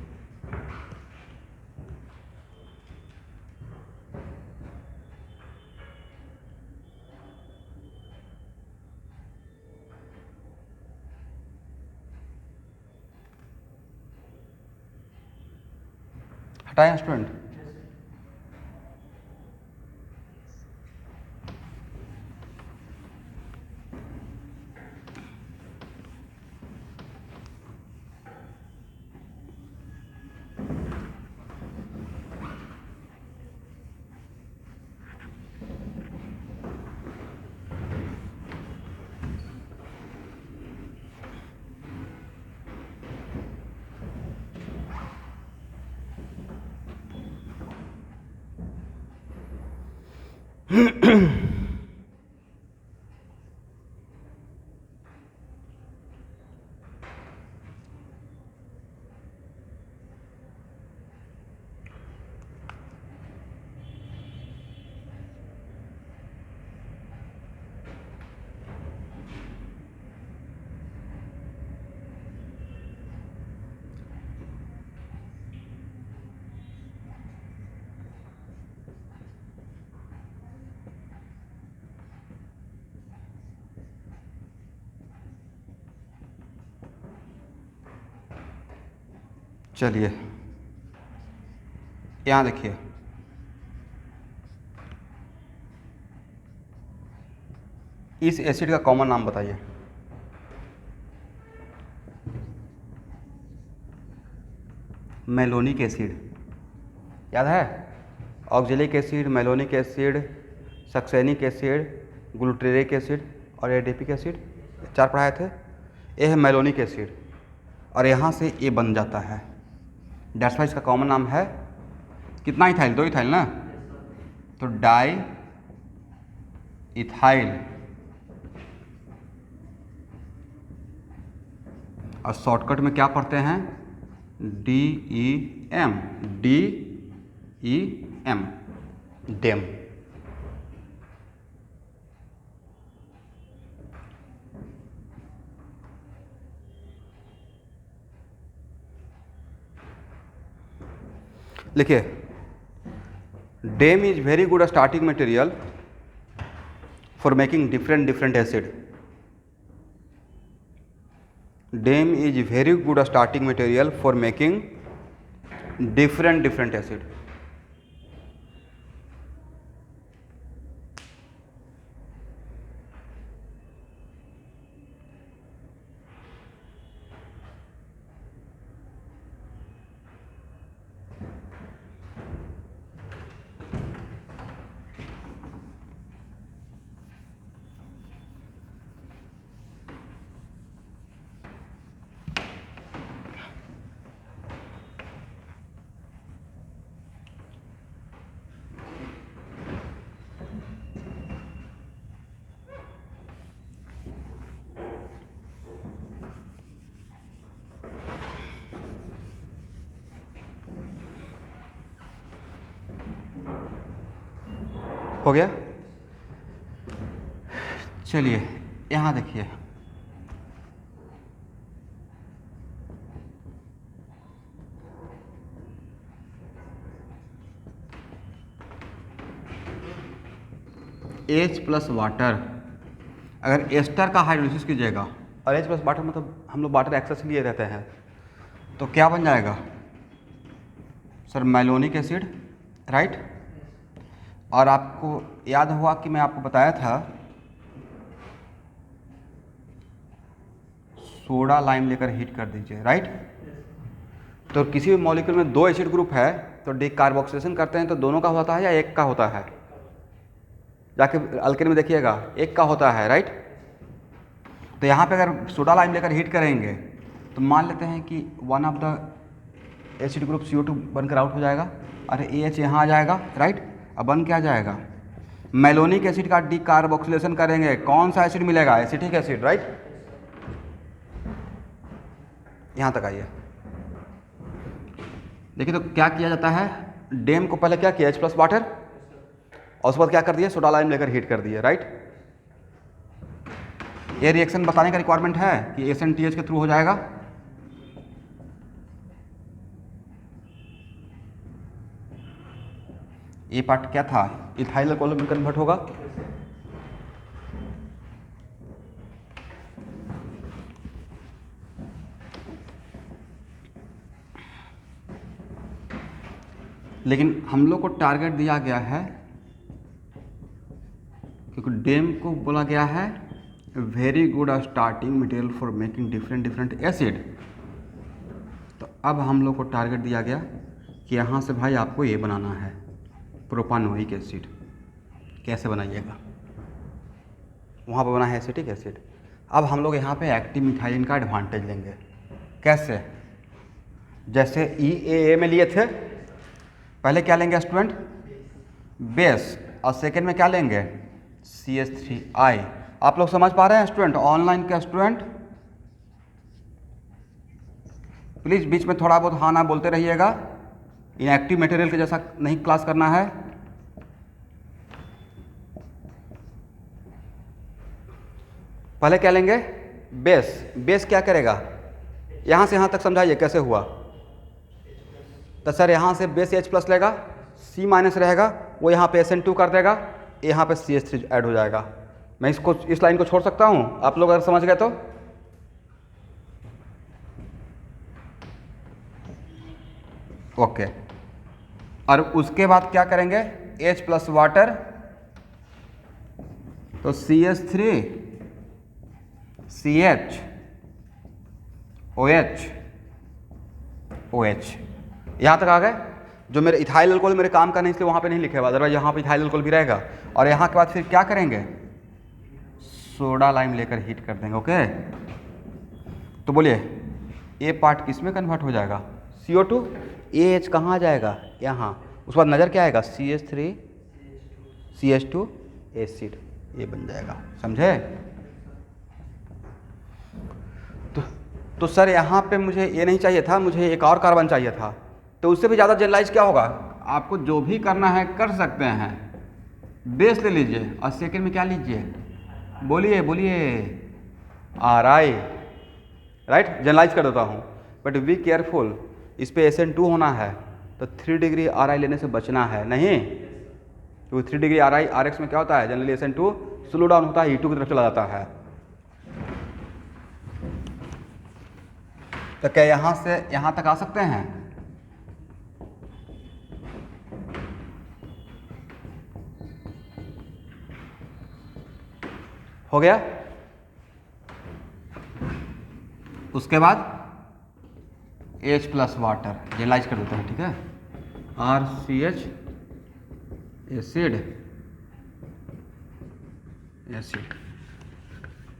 हटाएं स्टूडेंट। चलिए यहाँ देखिए, इस एसिड का कॉमन नाम बताइए। मेलोनिक एसिड, याद है? Oxalic acid, malonic acid, succinic acid, glutaric acid और एडिपिक एसिड, 4 पढ़ाए थे। ये है मेलोनिक एसिड और यहाँ से ये बन जाता है। डेट्स वाई इसका कॉमन नाम है कितना इथाइल? 2 इथाइल ना, तो डाई इथाइल। और शॉर्टकट में क्या पढ़ते हैं? DEM, DEM, DEM. लिखिए, DEM is very good starting material for making different acid. DEM is very good starting material for making different acid. हो गया? चलिए यहाँ देखिए, H प्लस वाटर, अगर एस्टर का हाइड्रोलिसिस कीजिएगा और H प्लस वाटर मतलब हम लोग वाटर एक्सेस लिए रहते हैं, तो क्या बन जाएगा सर? Malonic acid, right. और आपको याद हुआ कि मैं आपको बताया था सोडा लाइम लेकर हीट कर दीजिए, राइट। तो किसी भी मॉलिक्यूल में 2 एसिड ग्रुप है तो डिकार्बोक्सिलेशन करते हैं तो दोनों का होता है या एक का होता है? जाके अल्केन में देखिएगा, एक का होता है, राइट। तो यहाँ पे अगर सोडा लाइम लेकर हीट करेंगे तो मान लेते हैं कि one of the acid group CO2 बनकर आउट हो जाएगा और AH यहाँ आ जाएगा, राइट। अब बन क्या जाएगा? मेलोनिक एसिड का डिकार्बोक्सिलेशन करेंगे, कौन सा एसिड मिलेगा? Acetic acid, right. यहाँ तक आइए, देखिए तो क्या किया जाता है? डेम को पहले क्या किया? H प्लस वाटर, और उसके बाद क्या कर दिया? सोडा लाइम लेकर हीट कर दिया, राइट। ये रिएक्शन बताने का रिक्वायरमेंट है कि SNTH के थ्रू हो जाएगा। ये पार्ट क्या था? इथाइल अल्कोहल में कन्वर्ट होगा। लेकिन हम लोग को टारगेट दिया गया है, क्योंकि डेम को बोला गया है very good starting material for making different acid. तो अब हम लोग को टारगेट दिया गया कि यहाँ से भाई आपको ये बनाना है प्रोपानोइक एसिड। कैसे बनाइएगा? वहाँ पर बना है एसिटिक एसिड। अब हम लोग यहाँ पे एक्टिव मिथाइलिन का एडवांटेज लेंगे। कैसे? जैसे EAA में लिए थे, पहले क्या लेंगे स्टूडेंट? बेस, और सेकेंड में क्या लेंगे, CH3I। आप लोग समझ पा रहे हैं स्टूडेंट, ऑनलाइन के स्टूडेंट? प्लीज़ बीच में थोड़ा बहुत हाँ ना बोलते रहिएगा, इनएक्टिव मटेरियल के जैसा नहीं क्लास करना है। पहले क्या लेंगे, बेस। बेस क्या करेगा, यहाँ से यहाँ तक समझाइए कैसे हुआ। तो सर यहाँ से बेस H+ लेगा, C- रहेगा, वो यहाँ पे SN2 कर देगा, यहाँ पे CH3 ऐड हो जाएगा। मैं इसको, इस लाइन को छोड़ सकता हूँ, आप लोग अगर समझ गए तो। ओके, और उसके बाद क्या करेंगे, H+ वाटर, तो CH3 CH OH OH। यहाँ तक आ गए। जो मेरे इथाइल अल्कोहल मेरे काम का नहीं, इसलिए वहाँ पे नहीं लिखे हुआ, अदरवाइज यहाँ पे इथाइल अल्कोहल भी रहेगा। और यहाँ के बाद फिर क्या करेंगे, सोडा लाइम लेकर हीट कर देंगे। ओके, तो बोलिए ए पार्ट किस में कन्वर्ट हो जाएगा, CO2। AH कहाँ आ जाएगा, यहाँ। उसके बाद नज़र क्या आएगा, CH3 CH2 एसिड, ये बन जाएगा। समझे? तो सर यहाँ पे मुझे ये नहीं चाहिए था, मुझे एक और कार्बन चाहिए था। तो उससे भी ज़्यादा जनरलाइज क्या होगा, आपको जो भी करना है कर सकते हैं। बेस ले लीजिए और सेकेंड में क्या लीजिए, बोलिए बोलिए, RI, राइट। जनरलाइज कर देता हूँ, बट बी केयरफुल, इस पे SN2 होना है, तो 3 डिग्री RI लेने से बचना है नहीं। तो 3 डिग्री RI RX में क्या होता है, जनरली SN2 स्लो डाउन होता है, E2 की तरफ चला जाता है। तो क्या यहाँ से यहाँ तक आ सकते हैं, हो गया। उसके बाद H+ वाटर, जनरलाइज कर देते हैं, ठीक है, RCH एसिड एसिड।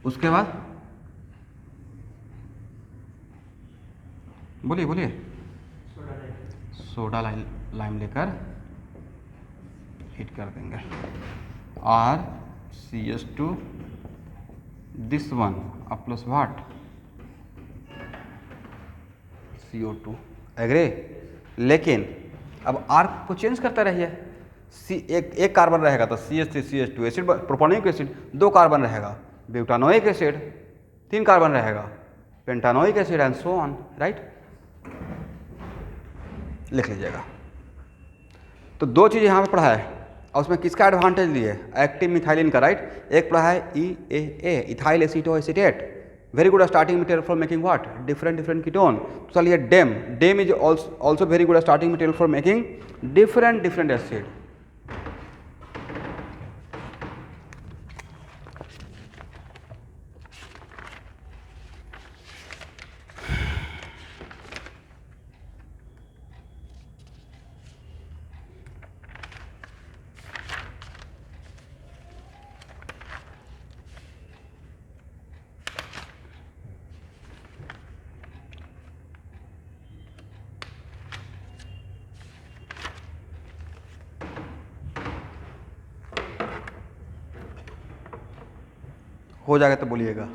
उसके बाद बोलिए बोलिए, सोडा लाइम लेकर हीट कर देंगे, RCH2 this one plus what, CO2। Agree? लेकिन अब R को चेंज करते रहिए। एक कार्बन रहेगा तो CH3 CH2 acid, propanoic acid 2 carbon रहेगा, ब्यूटानोइक एसिड 3 कार्बन रहेगा, pentanoic acid and so on, right. लिख लीजिएगा। तो 2 चीज़ यहाँ पे पढ़ा है, और उसमें किसका एडवांटेज लिए, एक्टिव मिथाइलिन का, राइट। एक पढ़ा है EAA, ethyl acetoacetate, very good starting material for making what, different ketone. तो चलिए DEM is also very good starting material for making different acid. हो जाएगा तो बोलिएगा।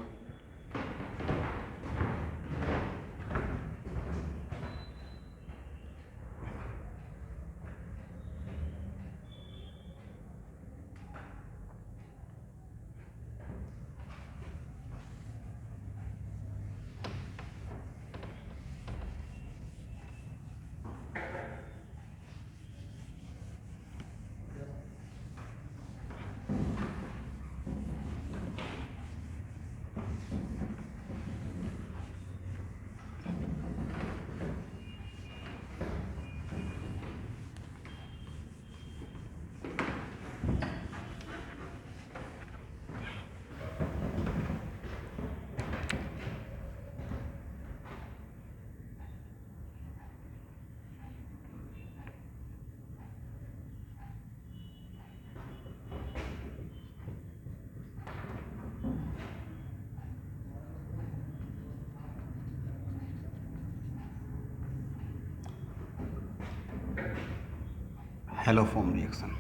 Haloform reaction.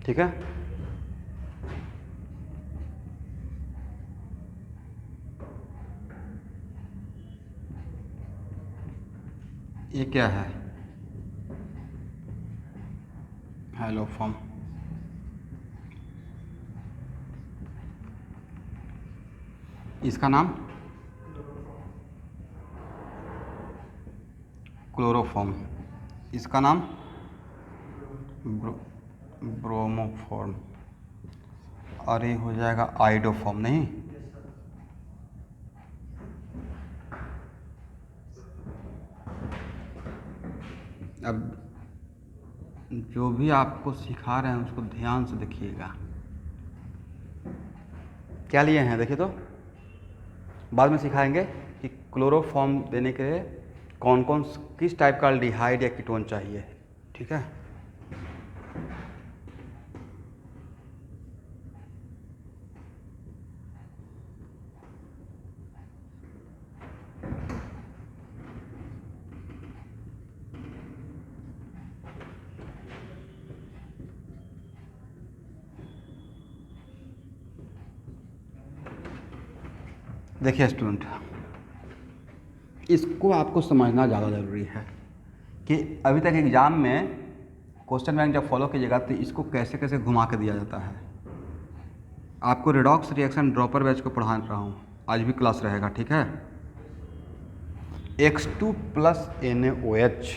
ठीक है। ये क्या है? हैलोफॉर्म। इसका नाम क्लोरोफॉर्म। इसका नाम ब्रोमोफॉर्म। और ये हो जाएगा आइडोफॉर्म, नहीं? अब जो भी आपको सिखा रहे हैं उसको ध्यान से देखिएगा। क्या लिए हैं देखिए तो, बाद में सिखाएंगे कि क्लोरोफॉर्म देने के लिए कौन कौन किस टाइप का एल्डिहाइड या कीटोन चाहिए, ठीक है। देखिए स्टूडेंट, इसको आपको समझना ज़्यादा ज़रूरी है कि अभी तक एग्ज़ाम में क्वेश्चन बैंक जब फॉलो कीजिएगा तो इसको कैसे कैसे घुमा के दिया जाता है। आपको रिडॉक्स रिएक्शन ड्रॉपर बैच को पढ़ा रहा हूँ, आज भी क्लास रहेगा, ठीक है। X2 प्लस NaOH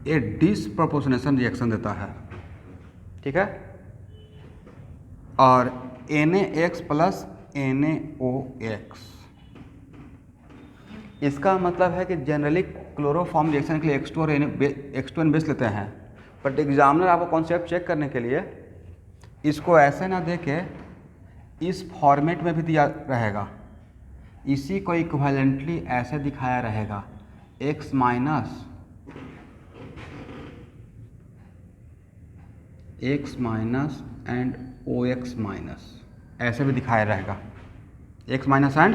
ये डिसप्रपोर्शनेशन रिएक्शन देता है, ठीक है। और NaX प्लस NaOX, इसका मतलब है कि जनरली क्लोरोफॉर्म रिएक्शन के लिए X2 और X2 बेस लेते हैं, बट एग्जामिनर आपको कॉन्सेप्ट चेक करने के लिए इसको ऐसे ना देके इस फॉर्मेट में भी दिया रहेगा, इसी को इक्विवेलेंटली ऐसे दिखाया रहेगा, X minus and OX minus, ऐसे भी दिखाया रहेगा, X minus and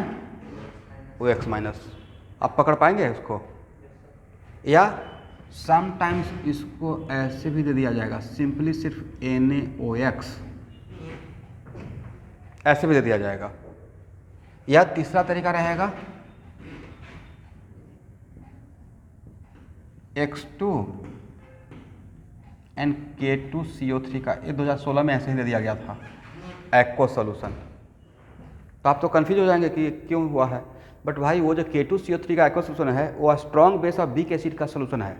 OX minus. आप पकड़ पाएंगे उसको? या समटाइम्स इसको ऐसे भी दे दिया जाएगा, सिंपली सिर्फ NaOX ऐसे भी दे दिया जाएगा। या तीसरा तरीका रहेगा X2 एंड K2CO3 का, ये 2016 में ऐसे ही दे दिया गया था, एक्वस सॉल्यूशन। तो आप तो कंफ्यूज हो जाएंगे कि क्यों हुआ है, बट भाई वो जो K2CO3 का एक्वस सॉल्यूशन है वो स्ट्रॉन्ग बेस और बीक एसिड का सॉल्यूशन है,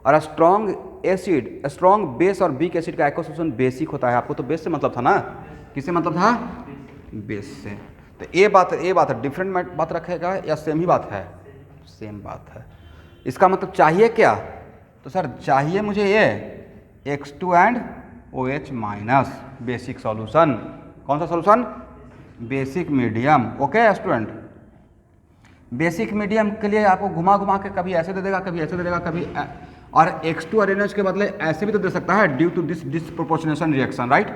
और स्ट्रॉन्ग बेस और बीक एसिड का एक्वस सॉल्यूशन बेसिक होता है। आपको तो बेस से मतलब था ना, किससे मतलब था? बेस से। तो ये बात है, डिफरेंट बात रखेगा या सेम ही बात है? सेम बात है। इसका मतलब चाहिए क्या? तो सर चाहिए मुझे ये X2 and OH minus basic solution. कौन सा solution? Basic medium. Okay student, basic medium के लिए आपको घुमा घुमा के कभी ऐसे दे देगा, कभी ऐसे दे देगा, कभी और X2 और NaOH के बदले ऐसे भी तो दे सकता है, due to this disproportionation reaction, right.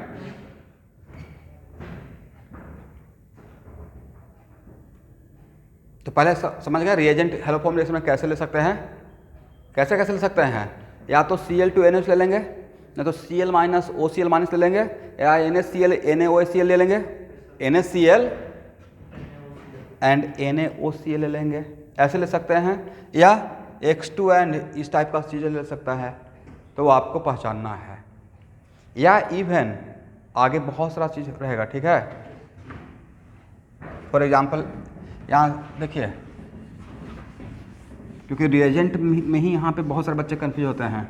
तो पहले समझ गए रिएजेंट हैलोफॉर्म रिएक्शन में कैसे ले सकते हैं, कैसे ले सकते हैं? या तो Cl2NaOH ले लेंगे, या तो Cl माइनस OCl माइनस ले लेंगे, या NaCl NaOHCl ले लेंगे, NaCl एंड NaOCl ले लेंगे, ऐसे ले सकते हैं। या X2 एंड इस टाइप का चीज़ें ले सकता है, तो वो आपको पहचानना है। या इवन आगे बहुत सारा चीज़ रहेगा, ठीक है। फॉर एग्जांपल यहाँ देखिए, क्योंकि रिएजेंट में ही यहाँ पे बहुत सारे बच्चे कंफ्यूज होते हैं।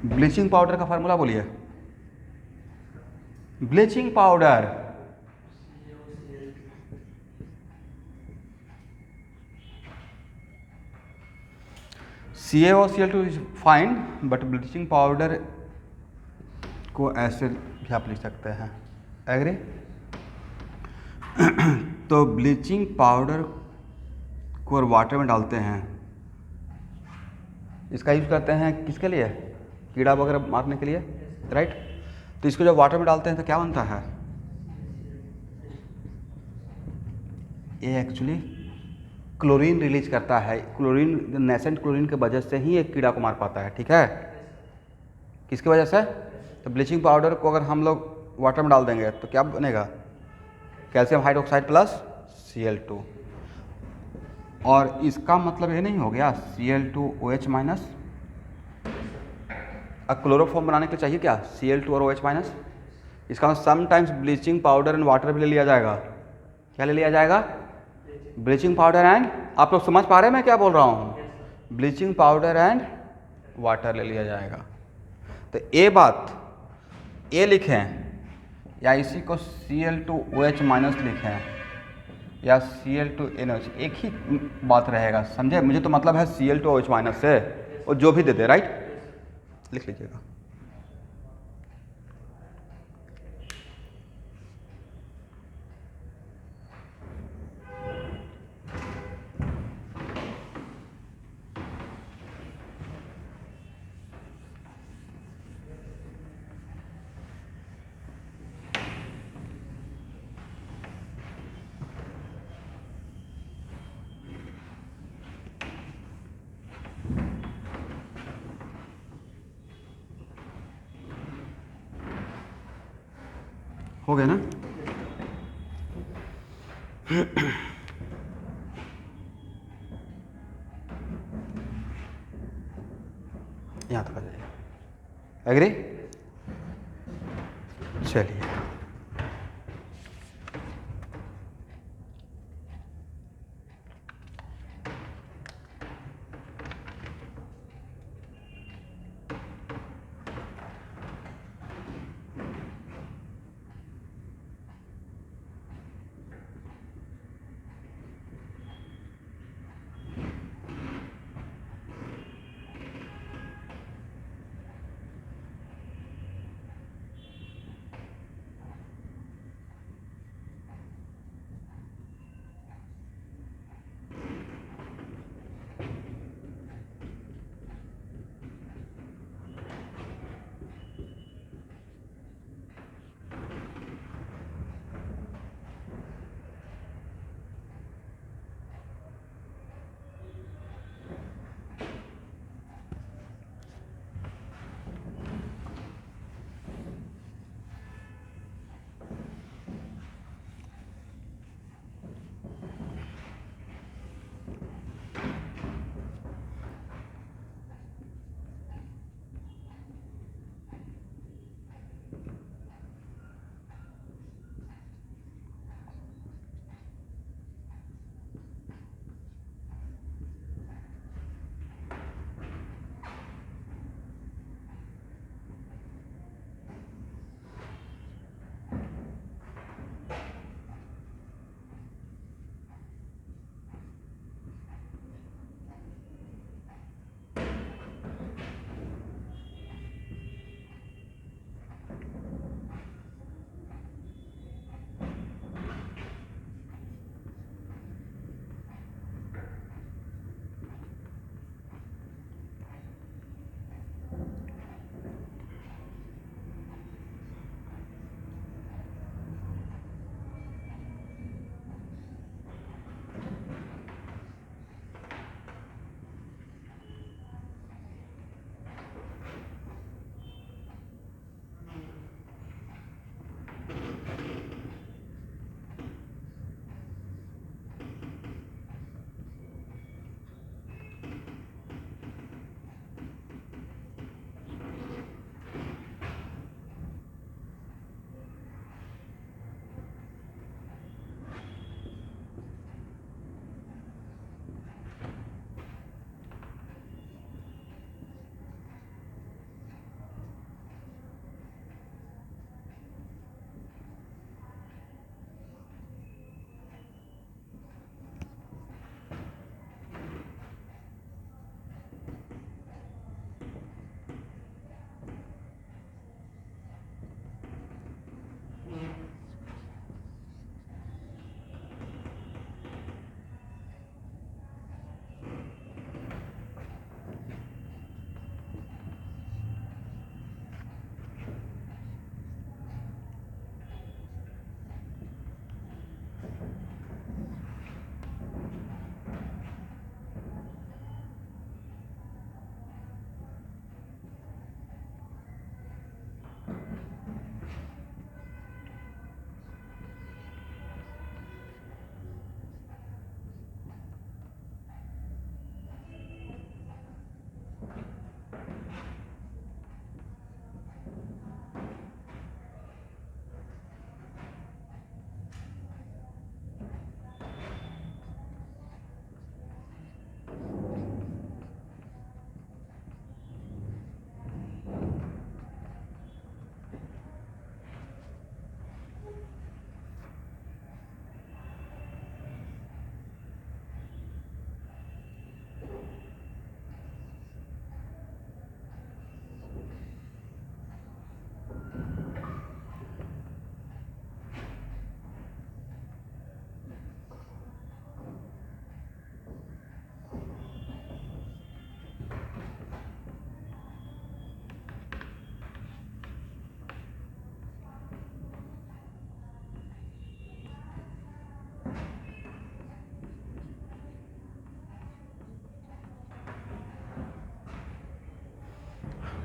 ब्लीचिंग पाउडर का फार्मूला बोलिए। Bleaching powder CaOCl2 is fine, but bleaching powder को ऐसे भी आप लिख सकते हैं, एग्री। तो ब्लीचिंग पाउडर को वाटर में डालते हैं, इसका यूज़ करते हैं किसके लिए? कीड़ा वगैरह मारने के लिए, राइट। तो इसको जब वाटर में डालते हैं तो क्या बनता है? ये एक्चुअली क्लोरीन रिलीज करता है। क्लोरीन, नेसेंट क्लोरीन के वजह से ही एक कीड़ा को मार पाता है, ठीक है। किसकी वजह से? तो ब्लीचिंग पाउडर को अगर हम लोग वाटर में डाल देंगे तो क्या बनेगा? Calcium hydroxide plus Cl2। और इसका मतलब ये नहीं हो गया Cl2OH माइनस। अब क्लोरोफॉर्म बनाने के लिए चाहिए क्या? Cl2 और OH माइनस। इसका मतलब sometimes bleaching powder and water भी ले लिया जाएगा। क्या ले लिया जाएगा? ब्लीचिंग पाउडर एंड, आप लोग समझ पा रहे हैं मैं क्या बोल रहा हूँ? ब्लीचिंग पाउडर एंड वाटर ले लिया जाएगा। तो ये बात ये लिखें या इसी को Cl2OH माइनस लिखें या Cl2NOH, एक ही बात रहेगा, समझे? मुझे तो मतलब है Cl2OH माइनस से, और जो भी दे दे, राइट? लिख लीजिएगा। हो गया ना? यहाँ तक आ जाइए। एग्री? चलिए,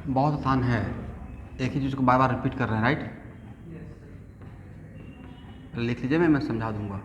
बहुत आसान है, एक ही चीज़ को बार बार रिपीट कर रहे हैं, राइट? लिख लीजिए, मैं समझा दूंगा।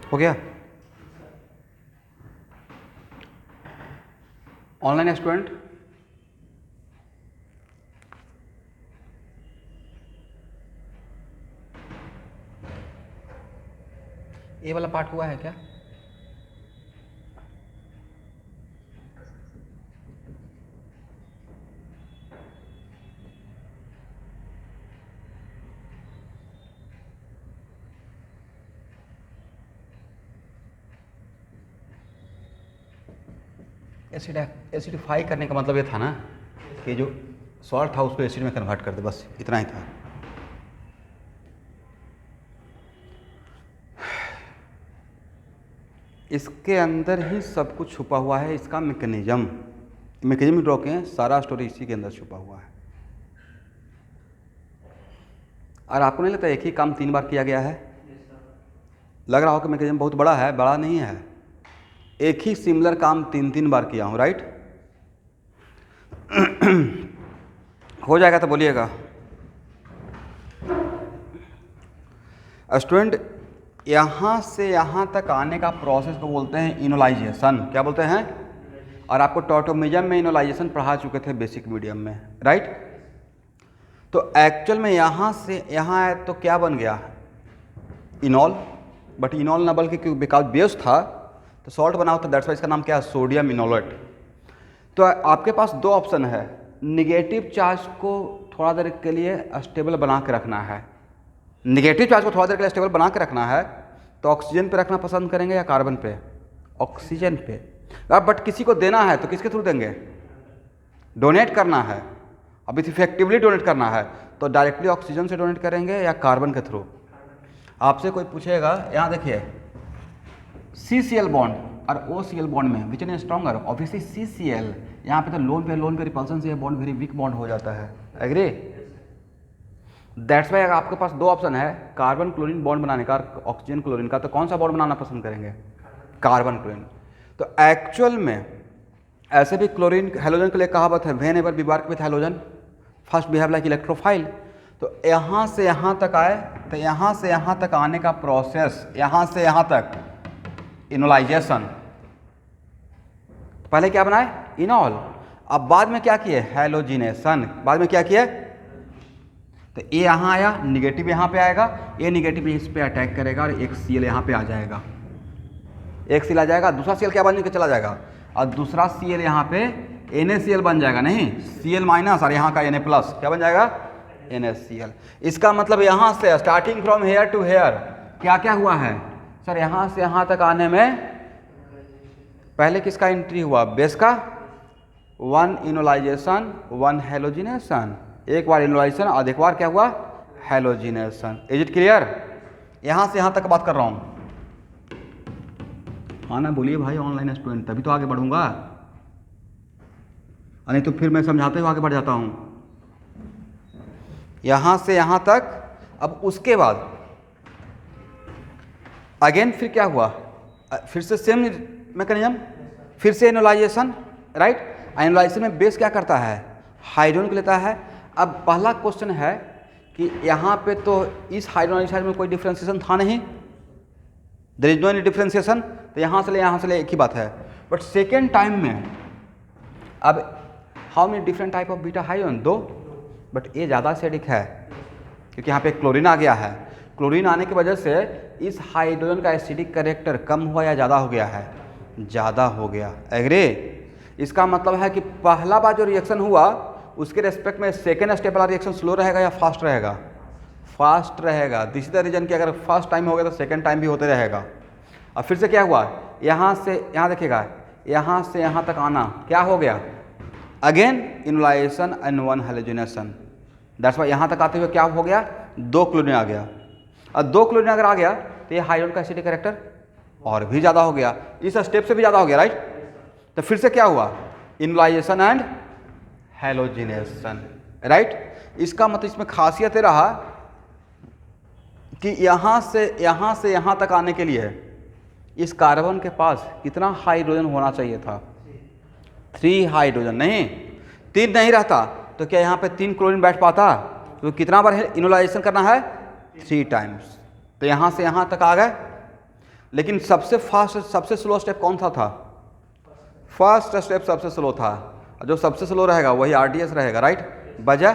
हो गया? ऑनलाइन स्टूडेंट, ये वाला पार्ट हुआ है क्या? एसिडिफाई करने का मतलब ये था ना कि जो सॉल्ट था उसको एसिड में कन्वर्ट कर दे, बस इतना ही था। इसके अंदर ही सब कुछ छुपा हुआ है, इसका मैकेनिज्म ड्रॉ किए, सारा स्टोरी इसी के अंदर छुपा हुआ है। और आपको नहीं लगता एक ही काम 3 बार किया गया है? लग रहा हो कि मैकेनिज्म बहुत बड़ा है, बड़ा नहीं है। एक ही सिमिलर काम 3 बार किया हूँ, राइट? हो जाएगा तो बोलिएगा। स्टूडेंट, यहाँ से यहाँ तक आने का प्रोसेस को बोलते हैं इनोलाइजेशन। क्या बोलते हैं? और आपको टॉटोमिज्म में इनोलाइजेशन पढ़ा चुके थे बेसिक मीडियम में, राइट? तो एक्चुअल में यहाँ से यहाँ है तो क्या बन गया? इनॉल। बट इनॉल ना बल्कि क्योंकि बिकॉज बेस था तो सॉल्ट बना होता, दैट्स वाई इसका नाम क्या है? Sodium enolate. तो आपके पास 2 ऑप्शन है, निगेटिव चार्ज को थोड़ा देर के लिए स्टेबल बना के रखना है। निगेटिव चार्ज को थोड़ा देर के लिए स्टेबल बना के रखना है तो ऑक्सीजन पे रखना पसंद करेंगे या कार्बन पे? ऑक्सीजन पे। बट किसी को देना है तो किसके थ्रू देंगे? डोनेट करना है अब इसे इफेक्टिवली डोनेट करना है तो डायरेक्टली ऑक्सीजन से डोनेट करेंगे या कार्बन के थ्रू। आपसे कोई पूछेगा, यहाँ देखिए CCl बॉन्ड और OCl बॉन्ड में which is stronger, obviously CCl। यहाँ पे तो लोन पे रिपल्सन से बॉन्ड वेरी वीक बॉन्ड हो जाता है, एग्री। दैट्स वाई अगर आपके पास दो ऑप्शन है कार्बन क्लोरीन बॉन्ड बनाने का और ऑक्सीजन क्लोरीन का, तो कौन सा बॉन्ड बनाना पसंद करेंगे? Carbon chlorine. तो एक्चुअल में ऐसे भी क्लोरीन हेलोजन के लिए कहावत है, whenever we work with halogen first behave like electrophile. तो यहाँ से यहाँ तक आए तो यहाँ से यहाँ तक आने का प्रोसेस, यहाँ से यहाँ तक इनोलाइजेशन, पहले क्या बनाए? इनॉल। अब बाद में क्या किए? हेलोजिनेशन। बाद में क्या किए? तो ए यहाँ आया, निगेटिव यहाँ पे आएगा, ए निगेटिव इस पे अटैक करेगा और एक Cl यहाँ पे आ जाएगा, एक Cl आ जाएगा, दूसरा Cl क्या बन के चला जाएगा और दूसरा Cl यहाँ पे NaCl बन जाएगा, नहीं Cl माइनस और यहाँ का Na प्लस क्या बन जाएगा? NaCl। इसका मतलब यहाँ से starting from here to here क्या क्या हुआ है सर? यहाँ से यहाँ तक आने में पहले किसका एंट्री हुआ? बेस का, 1 इनोलाइजेशन 1 हेलोजिनेशन, एक बार इनोलाइजेशन और एक बार क्या हुआ? हेलोजिनेशन। Is it clear? यहाँ से यहाँ तक बात कर रहा हूँ। हाँ ना, बोलिए भाई ऑनलाइन स्टूडेंट, तभी तो आगे बढ़ूंगा, नहीं तो फिर मैं समझाते हुए आगे बढ़ जाता हूँ। यहाँ से यहाँ तक। अब उसके बाद अगेन फिर क्या हुआ? फिर से सेम मैकेनिज्म, फिर से इनोलाइजेशन, राइट। इनोलाइजेशन में बेस क्या करता है? हाइड्रोजन को लेता है। अब पहला क्वेश्चन है कि यहाँ पे तो इस हाइड्रोजन में कोई डिफ्रेंसिएशन था नहीं, there is no any differentiation, तो यहाँ से ले एक ही बात है। बट सेकेंड टाइम में अब how many different type of beta hydrogen? 2, but ये ज़्यादा एसिडिक है क्योंकि यहाँ पे क्लोरीन आ गया है। क्लोरीन आने की वजह से इस हाइड्रोजन का एसिडिक कैरेक्टर कम हुआ या ज़्यादा हो गया है? ज़्यादा हो गया, एग्री। इसका मतलब है कि पहला बार जो रिएक्शन हुआ उसके रेस्पेक्ट में सेकेंड स्टेप वाला रिएक्शन स्लो रहेगा या फास्ट रहेगा? फास्ट रहेगा। दिस इज द रीजन कि अगर फर्स्ट टाइम हो गया तो सेकेंड टाइम भी होते रहेगा। अब फिर से क्या हुआ? यहाँ से यहाँ देखिएगा, यहाँ से यहाँ तक आना क्या हो गया? Again enolisation and 1 halogenation. That's why यहाँ तक आते हुए क्या हो गया? 2 क्लोरीन आ गया। और 2 क्लोरीन अगर आ गया तो ये हाइड्रोजन का एसिडिक कैरेक्टर और भी ज़्यादा हो गया, इस स्टेप से भी ज़्यादा हो गया, राइट। तो फिर से क्या हुआ? Enolisation and halogenation, right. इसका मतलब इसमें खासियत ये रहा कि यहाँ से यहाँ तक आने के लिए इस कार्बन के पास कितना हाइड्रोजन होना चाहिए था? 3 हाइड्रोजन, नहीं 3 नहीं रहता तो क्या यहाँ पे 3 क्लोरीन बैठ पाता? तो कितना बार इनोलाइजेशन करना है? 3 टाइम्स। तो यहाँ से यहाँ तक आ गए। लेकिन सबसे फास्ट सबसे स्लो स्टेप कौन सा था? फर्स्ट स्टेप सबसे स्लो था। जो सबसे स्लो रहेगा वही RDS रहेगा, राइट। वजह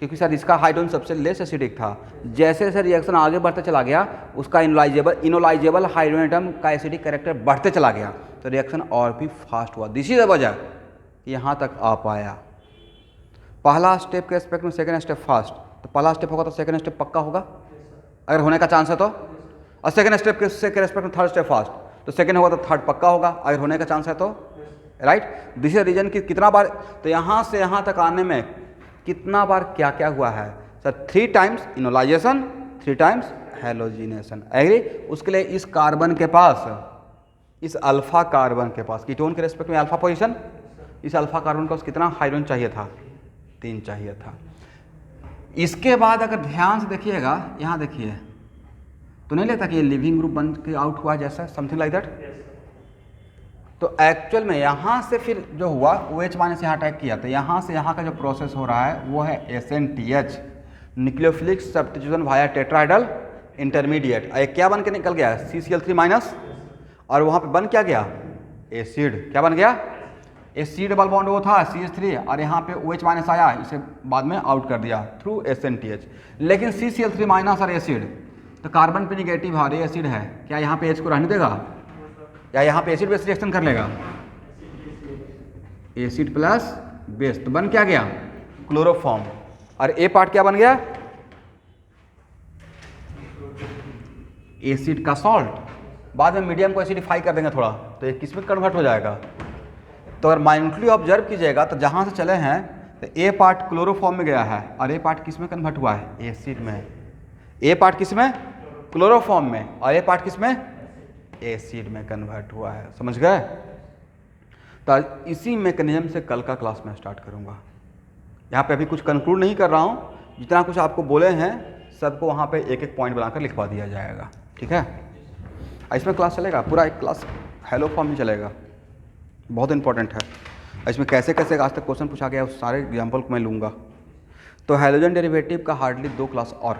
क्योंकि सर इसका हाइड्रोजन सबसे लेस एसिडिक था। जैसे जैसे रिएक्शन आगे बढ़ते चला गया उसका इनोलाइजेबल हाइड्रोजन का एसिडिक कैरेक्टर बढ़ते चला गया तो रिएक्शन और भी फास्ट हुआ। दिस इज द वजह यहाँ तक आ पाया। पहला स्टेप के रेस्पेक्ट में सेकेंड स्टेप फास्ट, तो पहला स्टेप होगा तो सेकेंड स्टेप पक्का होगा अगर होने का चांस है तो, और सेकेंड स्टेप के रेस्पेक्ट में थर्ड स्टेप फास्ट, तो सेकेंड होगा तो थर्ड पक्का होगा अगर होने का चांस है तो, राइट। दिस इज रीजन कि कितना बार, तो यहाँ से यहाँ तक आने में कितना बार क्या क्या हुआ है sir? 3 times enolisation, 3 times halogenation, agree. उसके लिए इस कार्बन के पास, इस अल्फा कार्बन के पास कीटोन के रेस्पेक्ट में अल्फा पोजीशन, इस अल्फा कार्बन को कितना हाइड्रोजन चाहिए था? 3 चाहिए था। इसके बाद अगर ध्यान से देखिएगा, यहाँ देखिए तो नहीं लेता कि ये लिविंग ग्रुप बन के आउट हुआ जैसा, समथिंग लाइक दैट। तो एक्चुअल में यहाँ से फिर जो हुआ OH माइनस यहाँ अटैक किया, तो यहाँ से यहाँ का जो प्रोसेस हो रहा है वो है SNTH, nucleophilic substitution via tetrahedral intermediate. एक क्या बन के निकल गया? CCl3 माइनस, और वहाँ पे बन क्या गया? एसिड। क्या बन गया? एसिड डबल बॉन्ड वो था CH3 और यहाँ पे OH माइनस आया, इसे बाद में आउट कर दिया थ्रू SNTH। लेकिन CCl3 माइनस और एसिड, तो कार्बन पे निगेटिव और ये एसिड है, क्या यहाँ पे H को रहने देगा या यहाँ पे एसिड बेस रिएक्शन कर लेगा? एसिड प्लस बेस, तो बन क्या गया? क्लोरोफॉर्म। और ए पार्ट क्या बन गया? एसिड का सॉल्ट। बाद में मीडियम को एसिडिफाई कर देंगे थोड़ा, तो ये किस में कन्वर्ट हो जाएगा? तो अगर माइन्यूटली ऑब्जर्व कीजिएगा तो जहाँ से चले हैं तो ए पार्ट क्लोरोफॉर्म में गया है और ए पार्ट किस में कन्वर्ट हुआ है? एसिड में। ए पार्ट किस में? क्लोरोफॉर्म में। और ए पार्ट किस में? एसिड में कन्वर्ट हुआ है। समझ गए? तो इसी मैकेनिज्म से कल का क्लास में स्टार्ट करूँगा। यहाँ पे अभी कुछ कंक्लूड नहीं कर रहा हूँ, जितना कुछ आपको बोले हैं सबको वहाँ पे एक एक पॉइंट बनाकर लिखवा दिया जाएगा। ठीक है? इसमें क्लास चलेगा, पूरा एक क्लास हेलो फॉर्म में चलेगा, बहुत इंपॉर्टेंट है। इसमें कैसे कैसे आज तक क्वेश्चन पूछा गया उस सारे एग्जाम्पल को मैं लूँगा। तो हैलोजन डेरिवेटिव का हार्डली 2 क्लास और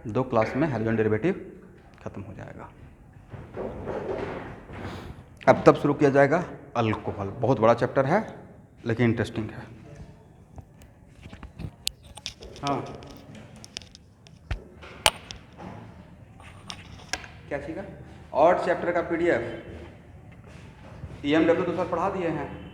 2 क्लास में हैलोजन डेरिवेटिव खत्म हो जाएगा। अब तब शुरू किया जाएगा अल्कोहल। बहुत बड़ा चैप्टर है लेकिन इंटरेस्टिंग है। हाँ, क्या चाहिए? और चैप्टर का PDF EMW तो सर पढ़ा दिए हैं।